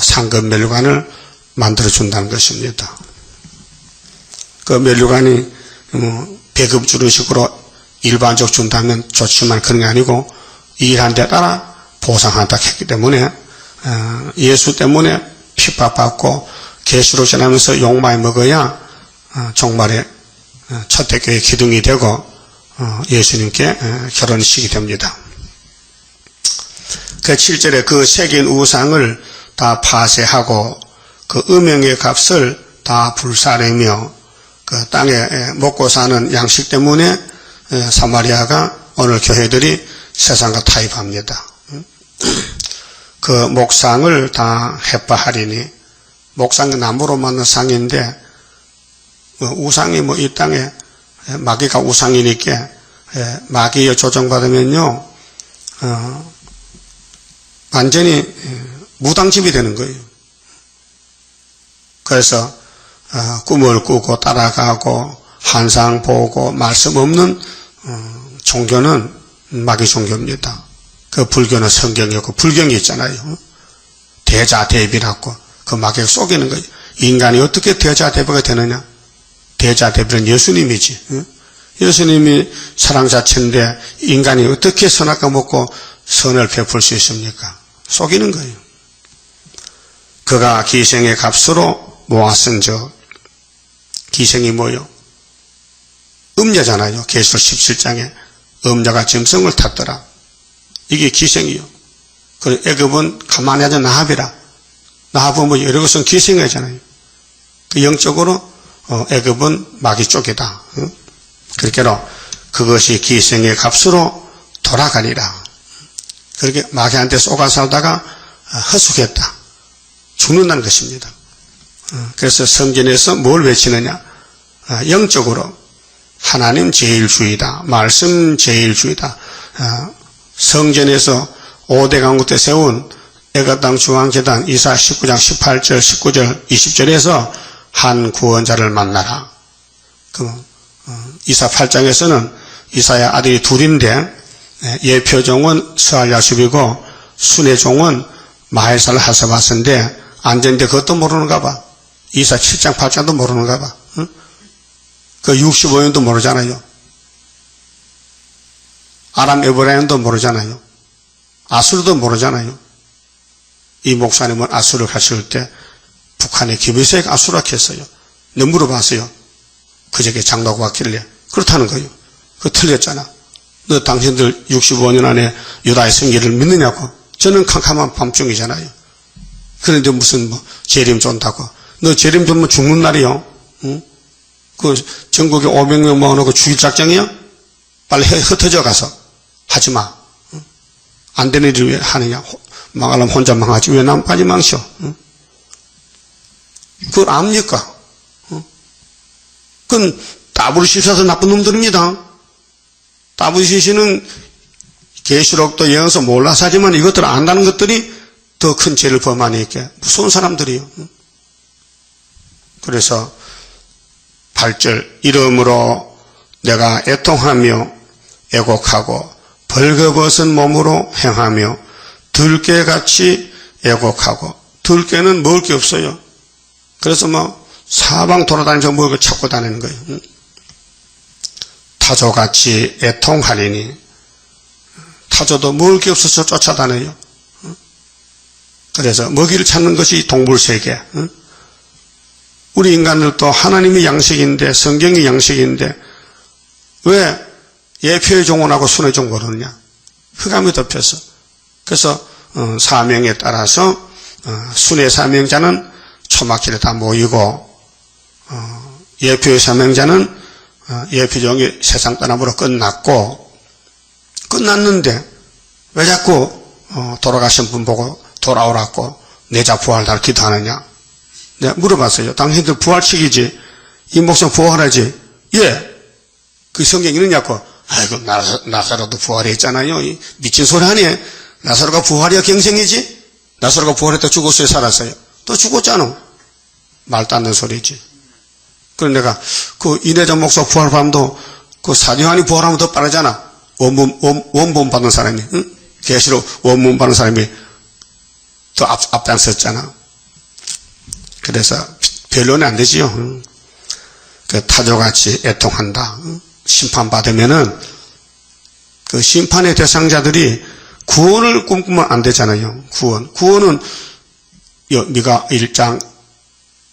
상급 면류관을 만들어준다는 것입니다. 그 면류관이 배급 주는 식으로 일반적 준다면 좋지만 그런 게 아니고 일한 데 따라 보상한다 했기 때문에 예수 때문에 핍박받고 계시록 전하면서 욕많이 먹어야 종말에 초대교회 기둥이 되고 예수님께 결혼식이 됩니다. 그 7절에 그 새긴 우상을 다 파쇄하고 그 음행의 값을 다 불사르며 그 땅에 먹고 사는 양식 때문에 사마리아가 오늘 교회들이 세상과 타협합니다. 그 목상을 다 해파하리니 목상은 나무로 만든 상인데 우상이 뭐 이 땅에 마귀가 우상이니까 마귀에 조정받으면요 완전히 무당집이 되는 거예요. 그래서 꿈을 꾸고 따라가고 환상 보고 말씀 없는 종교는 마귀 종교입니다. 그 불교는 성경이 없고 불경이 있잖아요. 대자대비라고 그 마귀가 속이는 거예요. 인간이 어떻게 대자대비가 되느냐? 대자대비는 예수님이지. 예수님이 사랑 자체인데 인간이 어떻게 선악과 먹고 선을 베풀 수 있습니까? 속이는 거예요. 그가 기생의 값으로 모아쓴 기생이 뭐요? 음녀잖아요. 계시록 17장에 음녀가 짐승을 탔더라. 이게 기생이요. 그 애굽은 가만히 하자 나합이라. 나합은 뭐 여러 것은 기생이잖아요. 그 영적으로 애굽은 마귀 쪽이다. 그렇게로 그것이 기생의 값으로 돌아가리라. 그렇게 마귀한테 속아 살다가 허숙했다. 죽는다는 것입니다. 그래서 성전에서 뭘 외치느냐? 영적으로 하나님 제일주의다. 말씀 제일주의다. 성전에서 5대 강구 때 세운 애가땅 중앙재단 이사 19장 18절, 19절, 20절에서 한 구원자를 만나라. 이사 8장에서는 이사의 아들이 둘인데 예표종은 스알야숲이고 순회종은 마헬살 하사바스인데 앉았는데 그것도 모르는가 봐. 이사 7장 8장도 모르는가 봐. 응? 그 65년도 모르잖아요. 아람 에브라임도 모르잖아요. 아수르도 모르잖아요. 이 목사님은 아수르 가실 때 북한의 김일성이 아수르라 했어요. 내가 물어봤어요. 그저께 장로가 왔길래 그렇다는 거예요. 그거 틀렸잖아. 너 당신들 65년 안에 유다의 성계를 믿느냐고. 저는 캄캄한 밤중이잖아요. 그런데 무슨 재림 존다고. 너 재림 존면 죽는 날이요. 응? 그 전국에 500명 모아놓고 죽일 작정이요? 빨리 흩어져 가서 하지 마. 응? 안 되는 일을 왜 하느냐. 망하려면 혼자 망하지 왜 남까지 망쳐. 응? 그걸 압니까? 응? 그건 따브르시셔서 나쁜 놈들입니다. 따브르시시는 계시록도 예언서 몰라서 하지만 이것들을 안다는 것들이 더 큰 죄를 범하니까 무서운 사람들이요. 그래서 8절 이름으로 내가 애통하며 애곡하고 벌거벗은 몸으로 행하며 들깨같이 애곡하고. 들깨는 먹을 게 없어요. 그래서 사방 돌아다니면서 먹을 걸 찾고 다니는 거예요. 타조같이 애통하리니. 타조도 먹을 게 없어서 쫓아다녀요. 그래서 먹이를 찾는 것이 동물세계. 우리 인간들도 하나님의 양식인데 성경의 양식인데 왜 예표의 종원하고 순의 종원하느냐. 흑암이 덮여서. 그래서 사명에 따라서 순의 사명자는 초막길에 다 모이고 예표의 사명자는 예표종이 세상 떠남으로 끝났는데 왜 자꾸 돌아가신 분 보고 돌아오라고 내자 부활날 기도하느냐. 내가 물어봤어요. 당신들 부활치기지 이 목숨 부활하지. 예. 그 성경에 있느냐고. 아이고 나사로도 부활했잖아요. 미친 소리 하니. 나사로가 부활이야 경생이지. 나사로가 부활했다 죽었어요 살았어요. 또 죽었잖아. 말도 안 되는 소리지. 그럼 내가 그 이내전 목사 부활밤도 그 사도요한이 부활하면 더 빠르잖아. 원본 받는 사람이. 응? 계시록 원문 받는 사람이 더 앞장섰잖아. 그래서 변론이 안 되지요. 그 타조같이 애통한다. 심판받으면은 그 심판의 대상자들이 구원을 꿈꾸면 안 되잖아요. 구원은 미가 1장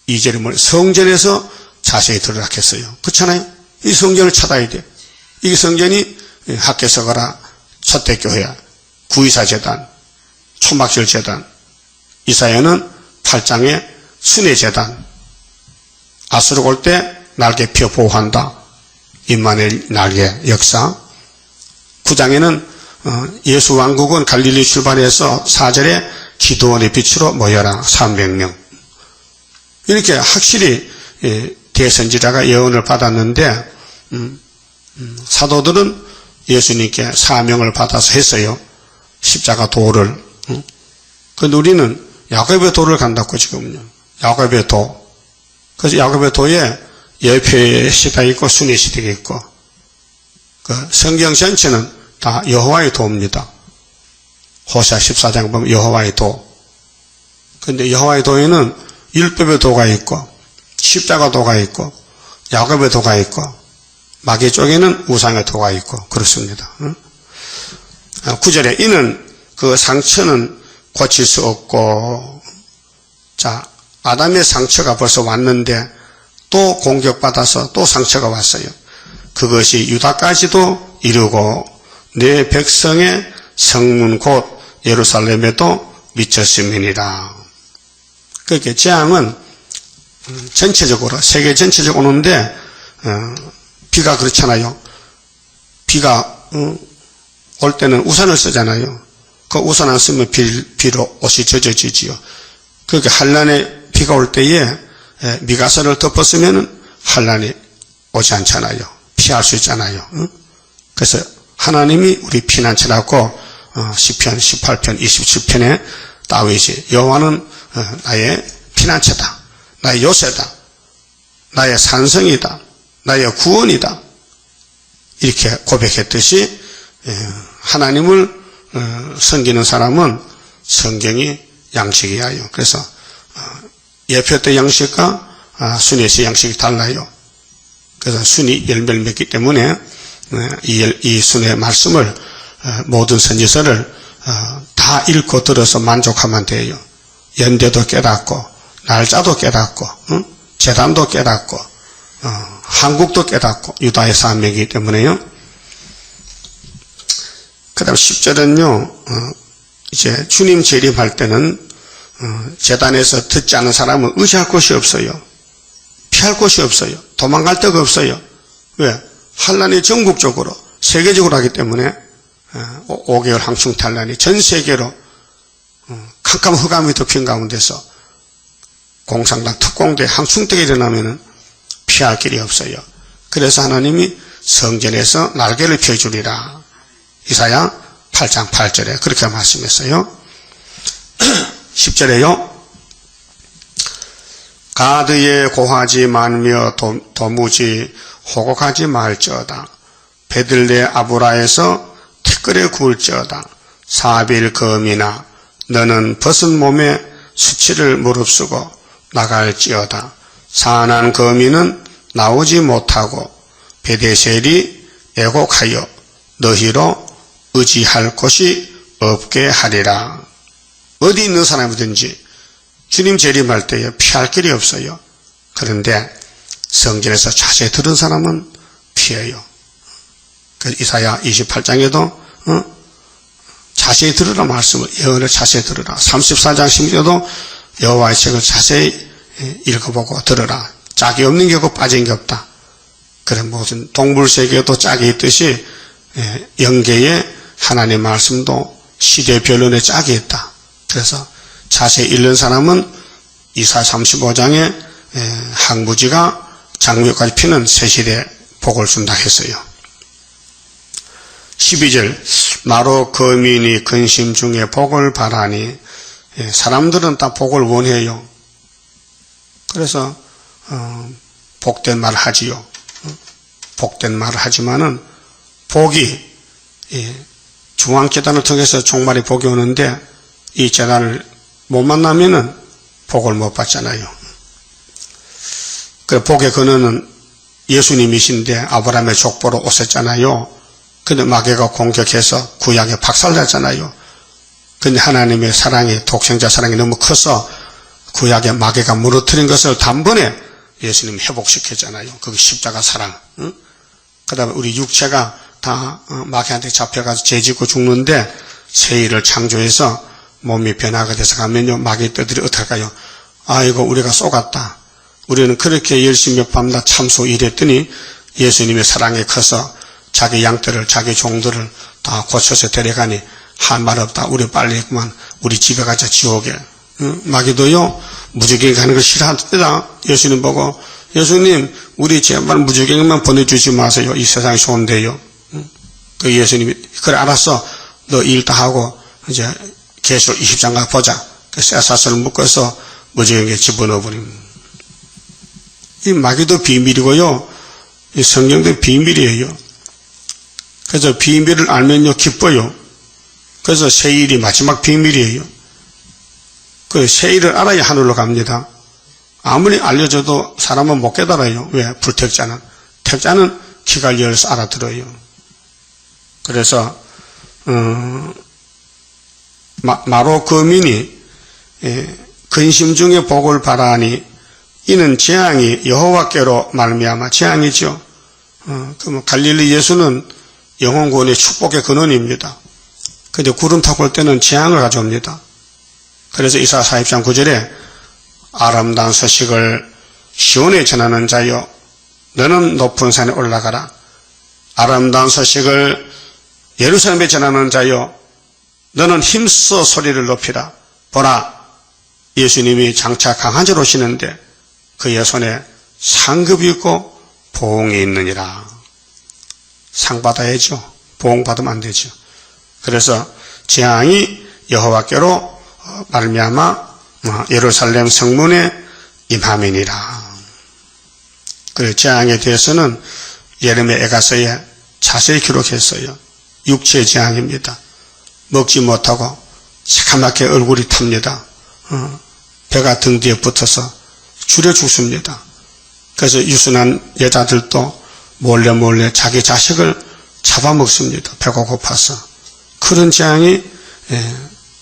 2절에 뭘 성전에서 자세히 들으라겠어요. 그렇잖아요. 이 성전을 찾아야 돼. 이 성전이 학교서거라 첫대교회야. 구이사재단, 초막절재단. 이사야는 8장에 순회재단. 아수르 올 때 날개 펴 보호한다. 임마누엘 날개 역사. 9장에는 예수 왕국은 갈릴리 출발해서 4절에 기도원의 빛으로 모여라. 300명. 이렇게 확실히 대선지자가 예언을 받았는데 사도들은 예수님께 사명을 받아서 했어요. 십자가 도를. 그런데 우리는 야곱의 도를 간다고 지금요. 야곱의 도. 그래서 야곱의 도에 예표의 시대가 있고 순의 시대가 있고 그 성경 전체는 다 여호와의 도입니다. 호세아 14장 보면 여호와의 도. 그런데 여호와의 도에는 율법의 도가 있고 십자가 도가 있고 야곱의 도가 있고 마귀 쪽에는 우상의 도가 있고 그렇습니다. 9절에 이는 그 상처는 고칠 수 없고. 자, 아담의 상처가 벌써 왔는데 또 공격받아서 또 상처가 왔어요. 그것이 유다까지도 이루고 내 백성의 성문 곧 예루살렘에도 미쳤음이니라. 그렇게 재앙은 전체적으로 세계 전체적으로 오는데 비가 그렇잖아요. 비가 올 때는 우산을 쓰잖아요. 그 우산 안 쓰면 비로 옷이 젖어지지요. 그렇게 한란에 비가 올 때에 미가서를 덮었으면 한란이 오지 않잖아요. 비 피할 수 있잖아요. 그래서 하나님이 우리 피난처라고 시편 18편 27편에 다윗이 여호와는 나의 피난처다, 나의 요새다, 나의 산성이다, 나의 구원이다, 이렇게 고백했듯이 하나님을 섬기는 사람은 성경이 양식이에요. 그래서 예표 때 양식과 순회시 양식이 달라요. 그래서 순이 열매를 맺기 때문에 이 순회 말씀을 모든 선지서를 다 읽고 들어서 만족하면 돼요. 연대도 깨닫고 날짜도 깨닫고 제단도 깨닫고 한국도 깨닫고 유다의 산맥이기 때문에요. 그 다음 10절은요, 이제 주님 재림할 때는 제단에서 듣지 않은 사람은 의지할 곳이 없어요. 피할 곳이 없어요. 도망갈 데가 없어요. 왜? 환란이 전국적으로 세계적으로 하기 때문에 5개월 항충탄란이 전 세계로 캄캄한 흑암이 덮인 가운데서 공산당 특공대 항충대가 일어나면 피할 길이 없어요. 그래서 하나님이 성전에서 날개를 펴주리라. 이사야 8장 8절에 그렇게 말씀했어요. 10절에요. 가드에 고하지 말며 도무지 호곡하지 말지어다. 베들레 아브라에서 티끌에 구울지어다. 사빌 거미나 너는 벗은 몸에 수치를 무릅쓰고 나갈지어다. 산한 거미는 나오지 못하고 베데셀이 애곡하여 너희로 의지할 곳이 없게 하리라. 어디 있는 사람이든지 주님 재림할 때에 피할 길이 없어요. 그런데 성전에서 자세히 들은 사람은 피해요. 그래서 이사야 28장에도 자세히 들으라 말씀을, 예언을 자세히 들으라. 34장 16절도 여호와의 책을 자세히 읽어보고 들으라. 짝이 없는 게 없고 빠진 게 없다. 그래 무슨 동물세계에도 짝이 있듯이 영계에 하나님의 말씀도 시대별론에 짝이 있다. 그래서 자세히 읽는 사람은 이사야 35장에 항무지가 장미까지 피는 새시대 복을 준다 했어요. 12절 마로 거민이 근심 중에 복을 바라니. 사람들은 다 복을 원해요. 그래서 복된 말을 하지요. 복된 말을 하지만은 복이 중앙재단을 통해서 종말이 복이 오는데 이 재단을 못 만나면은 복을 못 받잖아요. 그 복의 근원은 예수님이신데 아브라함의 족보로 오셨잖아요. 근데 마귀가 공격해서 구약에 박살났잖아요. 근데 하나님의 사랑이, 독생자 사랑이 너무 커서 구약에 마귀가 무너뜨린 것을 단번에 예수님이 회복시켰잖아요. 그게 십자가 사랑. 그 다음에 우리 육체가 다 마귀한테 잡혀가서 죄짓고 죽는데 새일을 창조해서 몸이 변화가 돼서 가면요, 마귀 떼들이 어떡할까요? 아이고 우리가 쏘갔다. 우리는 그렇게 열심히 밤낮 참소 일했더니 예수님의 사랑이 커서 자기 양떼를, 자기 종들을 다 고쳐서 데려가니 할 말 없다. 우리 빨리 그만 우리 집에 가자, 지옥에. 마귀도요, 무지개 가는 걸 싫어한다. 예수님 보고, 예수님 우리 제발 무지개만 보내주지 마세요. 이 세상이 좋은데요. 그 예수님이 그래 알았어. 너 일 다 하고 이제 계시록 20장 가 보자. 그 쇠사슬을 묶어서 무지개에 집어넣어버립니다. 이 마귀도 비밀이고요, 이 성경도 비밀이에요. 그래서 비밀을 알면요 기뻐요. 그래서 세일이 마지막 비밀이에요. 그 세일을 알아야 하늘로 갑니다. 아무리 알려줘도 사람은 못 깨달아요. 왜? 불택자는. 택자는 귀가 열려서 알아들어요. 그래서 마로 거민이 근심 중에 복을 바라니 이는 재앙이 여호와께로 말미암아 재앙이죠. 그럼 갈릴리 예수는 영혼 구원의 축복의 근원입니다. 근데 구름 타고 올 때는 재앙을 가져옵니다. 그래서 이사야 40장 9절에 아름다운 소식을 시온에 전하는 자여 너는 높은 산에 올라가라. 아름다운 소식을 예루살렘에 전하는 자여 너는 힘써 소리를 높이라. 보라, 예수님이 장차 강한 자로 오시는데 그의 손에 상급이 있고 보응이 있느니라. 상 받아야죠. 보응받으면 안 되죠. 그래서 재앙이 여호와께로 말미암아 예루살렘 성문에 임함이니라. 그 재앙에 대해서는 예레미야 애가서에 자세히 기록했어요. 육체의 재앙입니다. 먹지 못하고 새까맣게 얼굴이 탑니다. 배가 등 뒤에 붙어서 줄여 죽습니다. 그래서 유순한 여자들도 몰래 자기 자식을 잡아먹습니다. 배가 고파서. 그런 재앙이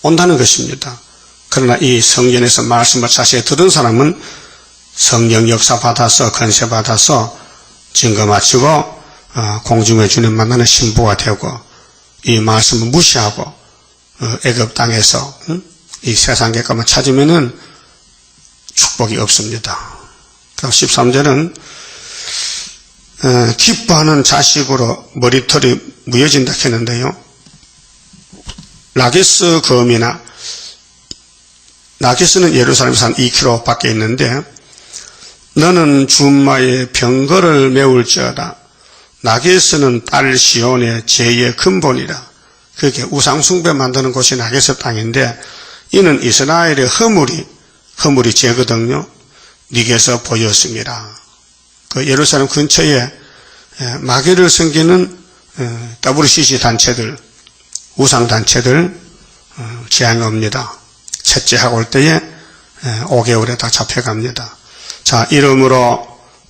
온다는 것입니다. 그러나 이 성경에서 말씀을 자세히 들은 사람은 성령 역사 받아서 건세 받아서 증거 마치고 공중의 주님 만나는 신부가 되고 이 말씀을 무시하고 애굽 땅에서 이 세상 객관만 찾으면은 축복이 없습니다. 13절은 기뻐하는 자식으로 머리털이 무뎌진다 했는데요. 라기스 검이나 라기스는 예루살렘에서 한 2km 밖에 있는데 너는 준마의 병거를 메울지어다. 라기스는 딸 시온의 제의 근본이라. 그게 우상숭배 만드는 곳이 라기스 땅인데 이는 이스라엘의 허물이 죄거든요. 네게서 보였습니다. 그 예루살렘 근처에 마귀를 섬기는 WCC 단체들, 우상 단체들 재앙이 옵니다. 첫째 하고 올 때에 5개월에 다 잡혀갑니다. 자, 이러므로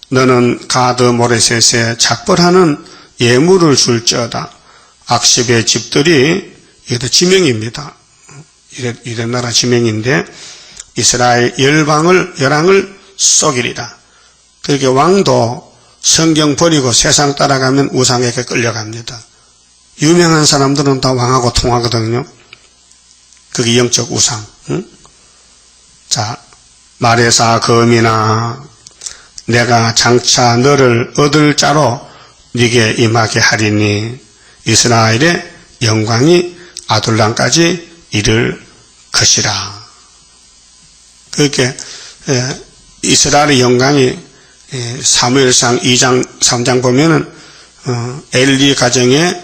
너는 가드 모레셋에 작벌하는 예물을 줄지어다. 악십의 집들이 이것도 지명입니다. 이런 나라 지명인데 이스라엘 열왕을 쏘기리라. 그렇게 왕도 성경 버리고 세상 따라가면 우상에게 끌려갑니다. 유명한 사람들은 다 왕하고 통하거든요. 그게 영적 우상. 응? 자, 마레사 검이나 내가 장차 너를 얻을 자로 네게 임하게 하리니 이스라엘의 영광이 아둘람까지 이를 것이라. 그렇게 이스라엘의 영광이 사무엘상 2장 3장 보면은 엘리 가정에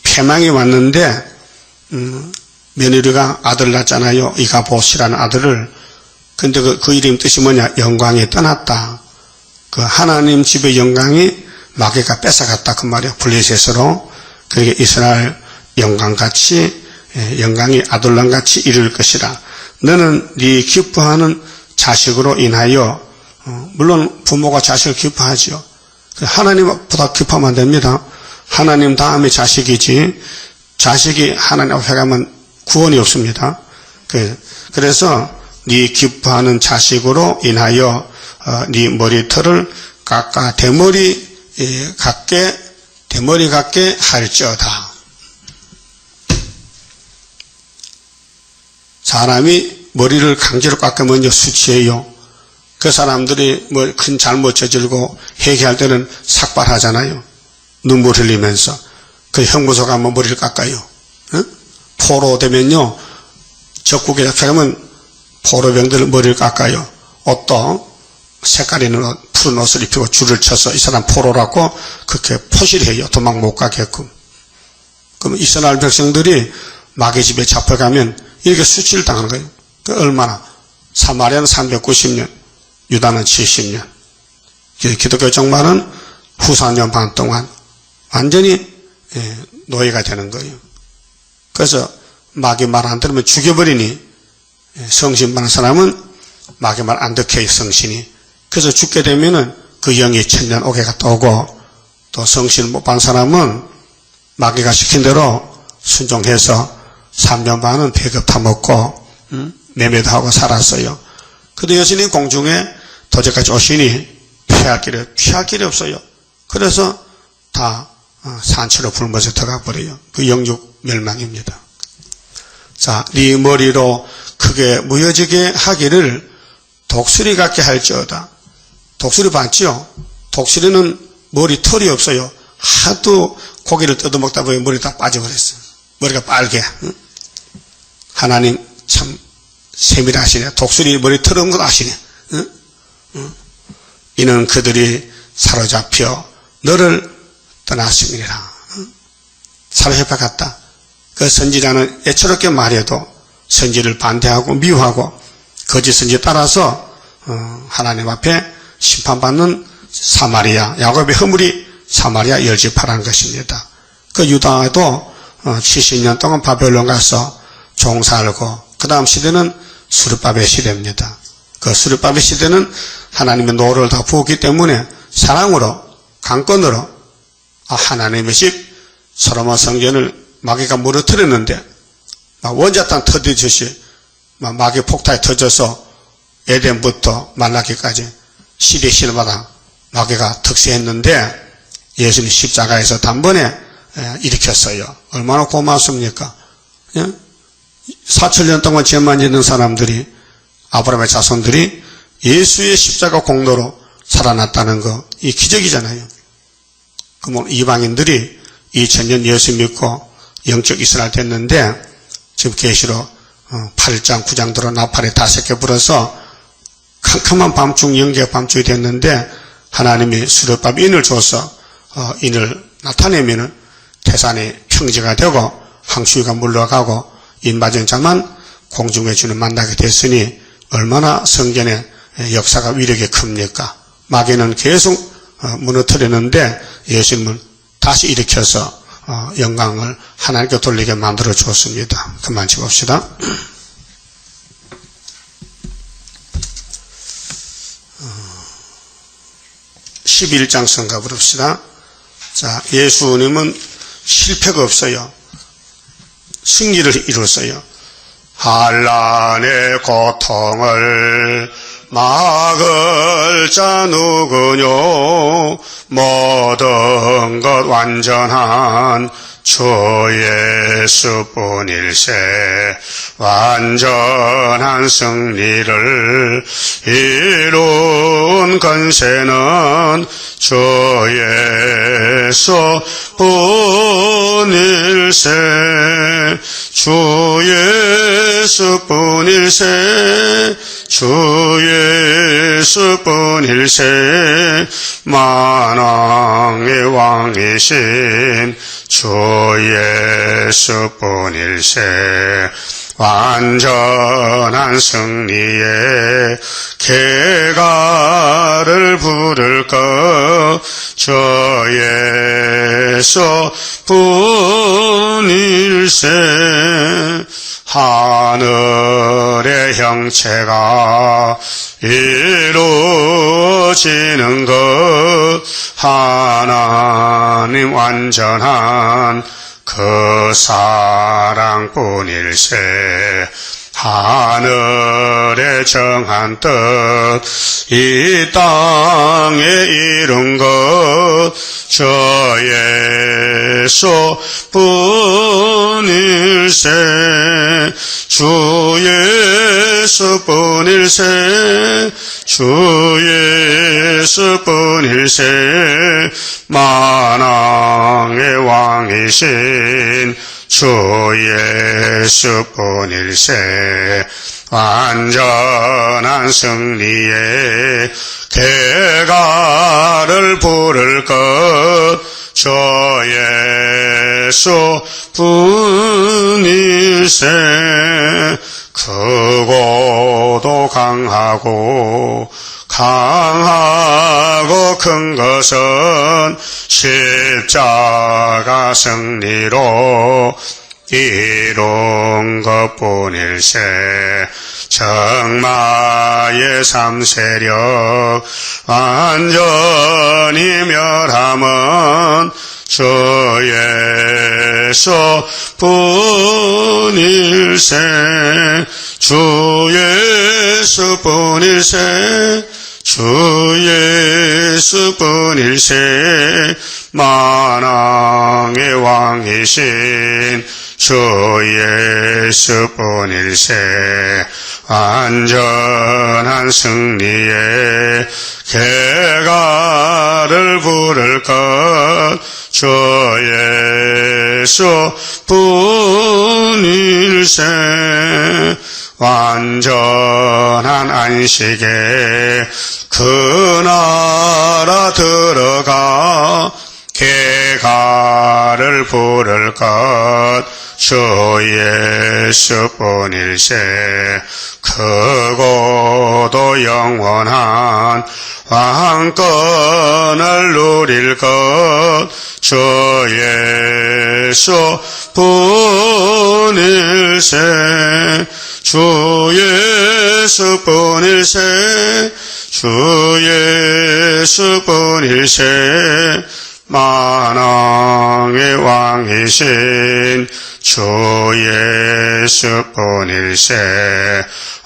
패망이 왔는데 며느리가 아들 낳았잖아요. 이가봇이라는 아들을. 근데 그 이름 뜻이 뭐냐? 영광이 떠났다. 그 하나님 집의 영광이 마귀가 뺏어갔다 그 말이야. 블레셋으로. 그게 이스라엘 영광같이 영광이 아둘람같이 이룰 것이라. 너는 네 기뻐하는 자식으로 인하여 물론 부모가 자식을 기뻐하죠. 하나님보다 기뻐하면 안 됩니다. 하나님 다음에 자식이지 자식이 하나님 앞에 가면 구원이 없습니다. 그래서 네 기뻐하는 자식으로 인하여 네 머리털을 깎아 대머리 같게 할지어다. 사람이 머리를 강제로 깎으면 수치예요. 그 사람들이 뭐 큰 잘못 저질고 회개할 때는 삭발하잖아요. 눈물 흘리면서. 그 형무소 가면 머리를 깎아요. 응? 포로 되면요. 적국에 잡혀가면 포로병들 머리를 깎아요. 옷도 색깔 있는 옷, 푸른 옷을 입히고 줄을 쳐서 이 사람 포로라고 그렇게 포시를 해요. 도망 못 가게끔. 그럼 이스라엘 백성들이 마귀 집에 잡혀가면 이렇게 수치를 당하는 거예요. 그 얼마나? 사마리아는 390년, 유다는 70년. 기독교 정말은 후 4년 반 동안 완전히 노예가 되는 거예요. 그래서 마귀 말 안 들으면 죽여버리니 성신 받는 사람은 마귀 말 안 듣게 성신이. 그래서 죽게 되면은 그 영이 천년 오게 갔다 오고 또 성신을 못 받는 사람은 마귀가 시킨 대로 순종해서 3년 반은 배급 타먹고 매매도 하고 살았어요. 그런데 여신이 공중에 도저까지 오시니 피할 길이 없어요. 그래서 다 산채로 굶어서 들어가 버려요. 그 영육 멸망입니다. 자, 네 머리로 크게 무뎌지게 하기를 독수리 같게 할지어다. 독수리 봤죠? 독수리는 머리 털이 없어요. 하도 고기를 뜯어먹다 보니 머리 다 빠져버렸어요. 머리가 빨개. 하나님 참 세밀하시네. 독수리 머리 털 없는 것 아시네. 이는 그들이 사로잡혀 너를 떠났음이니라. 사로잡혀 갔다. 그 선지자는 애처롭게 말해도 선지를 반대하고 미워하고 거짓 선지 따라서 하나님 앞에 심판받는 사마리아, 야곱의 허물이 사마리아 열지파라는 것입니다. 그 유다도 70년 동안 바벨론 가서 종살고 그 다음 시대는 수르바벨 시대입니다. 그 수르바벨 시대는 하나님의 노를 다 부었기 때문에 사랑으로 강권으로 하나님의 집 솔로몬 성전을 마귀가 무너뜨렸는데 원자탄 터지듯이 마귀 폭탄이 터져서 에덴부터 말라기까지 시대 시대마다 마귀가 득세했는데 예수님 십자가에서 단번에 일으켰어요. 얼마나 고맙습니까? 4,000년 동안 죄만 짓는 사람들이, 아브라함의 자손들이 예수의 십자가 공로로 살아났다는 거, 이 기적이잖아요. 그러면 이방인들이 2000년 예수 믿고 영적 이스라엘 됐는데 지금 계시록 8장 9장대로 나팔에 5개 불어서 캄캄한 밤중 영계 밤중이 됐는데 하나님이 수르바벨 인을 줘서 인을 나타내면은 태산이 평지가 되고 항수위가 물러가고 인마전자만 공중에 주는 만나게 됐으니 얼마나 성전의 역사가 위력이 큽니까? 마귀는 계속 무너뜨렸는데 예수님은 다시 일으켜서 영광을 하나님께 돌리게 만들어 주었습니다. 그만 짚읍시다. 11장 성가 부릅시다. 자, 예수님은 실패가 없어요. 승리를 이뤘어요. 한란의 고통을 막을 자 누구뇨? 모든 것 완전한 주 예수뿐일세. 완전한 승리를 이룬 권세는 주 예수뿐일세. 주 예수뿐일세. 주 예수뿐일세. 만왕의 왕이신 주 예수뿐일세. 완전한 승리의 개가를 부를 것 주 예수뿐일세. 하늘의 형체가 이루어지는 것 하나님 완전한 그 사랑뿐일세. 하늘에 정한 뜻 이 땅에 이룬 것 주 예수뿐일세. 주 예수뿐일세. 주 예수뿐일세. 만왕의 왕이신 주 예수뿐일세. 완전한 승리의 개가를 부를 것 주 예수뿐일세. 크고도 강하고 큰 것은 십자가 승리로 이룬 것뿐일세. 정마의 삼세력 완전히 멸함은 주 예수뿐일세. 주 예수뿐일세. 주 예수뿐일세. 만왕의 왕이신 주 예수뿐일세. 완전한 승리의 개가를 부를 것 주 예수뿐일세. 완전한 안식에 그 나라 들어가 개가를 부를 것 주 예수뿐일세. 크고도 영원한 왕권을 누릴 것 주 예수뿐일세. 주 예수뿐일세. 주 예수뿐일세. 만왕의 왕이신 주 예수뿐일세.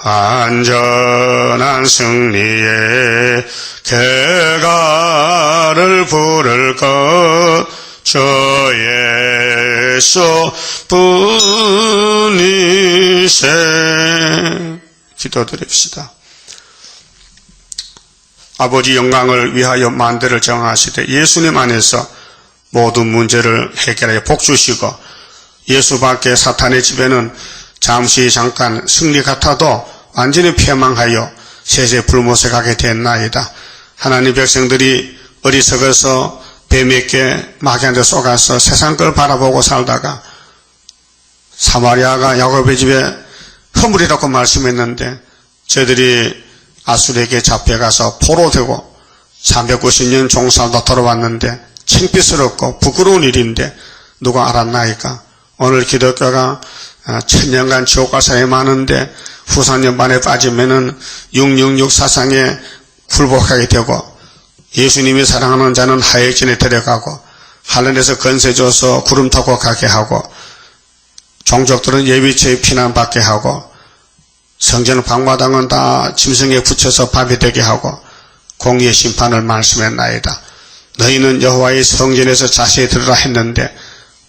안전한 승리에 개가를 부를 것 주 예수뿐이세. 기도드립시다. 아버지 영광을 위하여 만대를 정하시되 예수님 안에서 모든 문제를 해결하여 복주시고 예수 밖에 사탄의 지배는 잠시 잠깐 승리 같아도 완전히 패망하여 세세불모색하게 됐나이다. 하나님 백성들이 어리석어서 뱀에게 마귀한테 속아서 세상 걸 바라보고 살다가 사마리아가 야곱의 집에 허물이라고 말씀했는데 저들이 아수르에게 잡혀가서 포로되고 390년 종살다 돌아왔는데 창피스럽고 부끄러운 일인데 누가 알았나이까? 오늘 기독교가 1000년간 지옥 갈 사람이 많은데 후산연반에 빠지면은 666 사상에 굴복하게 되고 예수님이 사랑하는 자는 하액진에 데려가고 하늘에서 건세 줘서 구름 타고 가게 하고 종족들은 예비체에 피난받게 하고 성전 방마당은 다 짐승에 붙여서 밥이 되게 하고 공의의 심판을 말씀했나이다. 너희는 여호와의 성전에서 자세히 들으라 했는데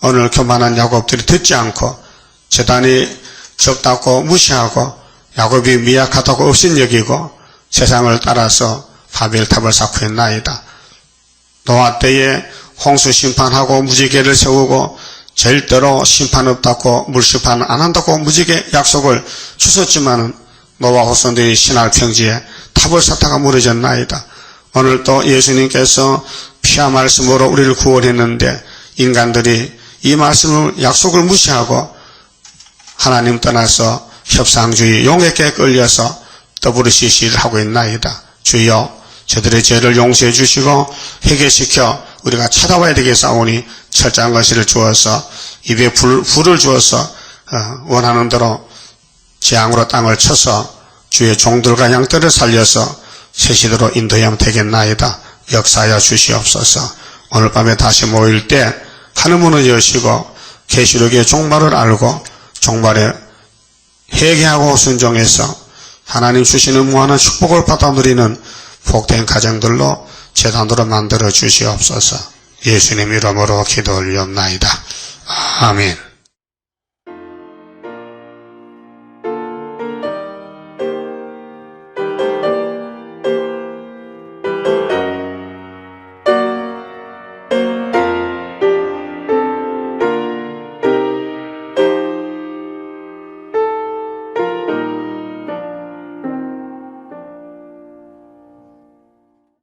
오늘 교만한 야곱들이 듣지 않고 제단이 적다고 무시하고 야곱이 미약하다고 업신여기고 세상을 따라서 바벨탑을 쌓고 있나이다. 노아 때에 홍수 심판하고 무지개를 세우고 절대로 심판 없다고 물심판 안 한다고 무지개 약속을 주셨지만은 노아 후손들이 신할 평지에 탑을 쌓다가 무너졌나이다. 오늘 또 예수님께서 피와 말씀으로 우리를 구원했는데 인간들이 이 말씀을 약속을 무시하고 하나님 떠나서 협상주의 용액에 끌려서 더블유CC를 하고 있나이다. 주여 저들의 죄를 용서해 주시고 회개시켜 우리가 찾아와야 되겠사오니 철저한 것을 주어서 입에 불을 주어서 원하는 대로 재앙으로 땅을 쳐서 주의 종들과 양들을 살려서 새 시대로 인도하면 되겠나이다. 역사하여 주시옵소서. 오늘 밤에 다시 모일 때 하늘문을 여시고 계시록의 종말을 알고 종말에 회개하고 순종해서 하나님 주시는 무한한 축복을 받아 누리는 복된 가정들로 재단으로 만들어 주시옵소서. 예수님 이름으로 기도 올리옵나이다. 아멘.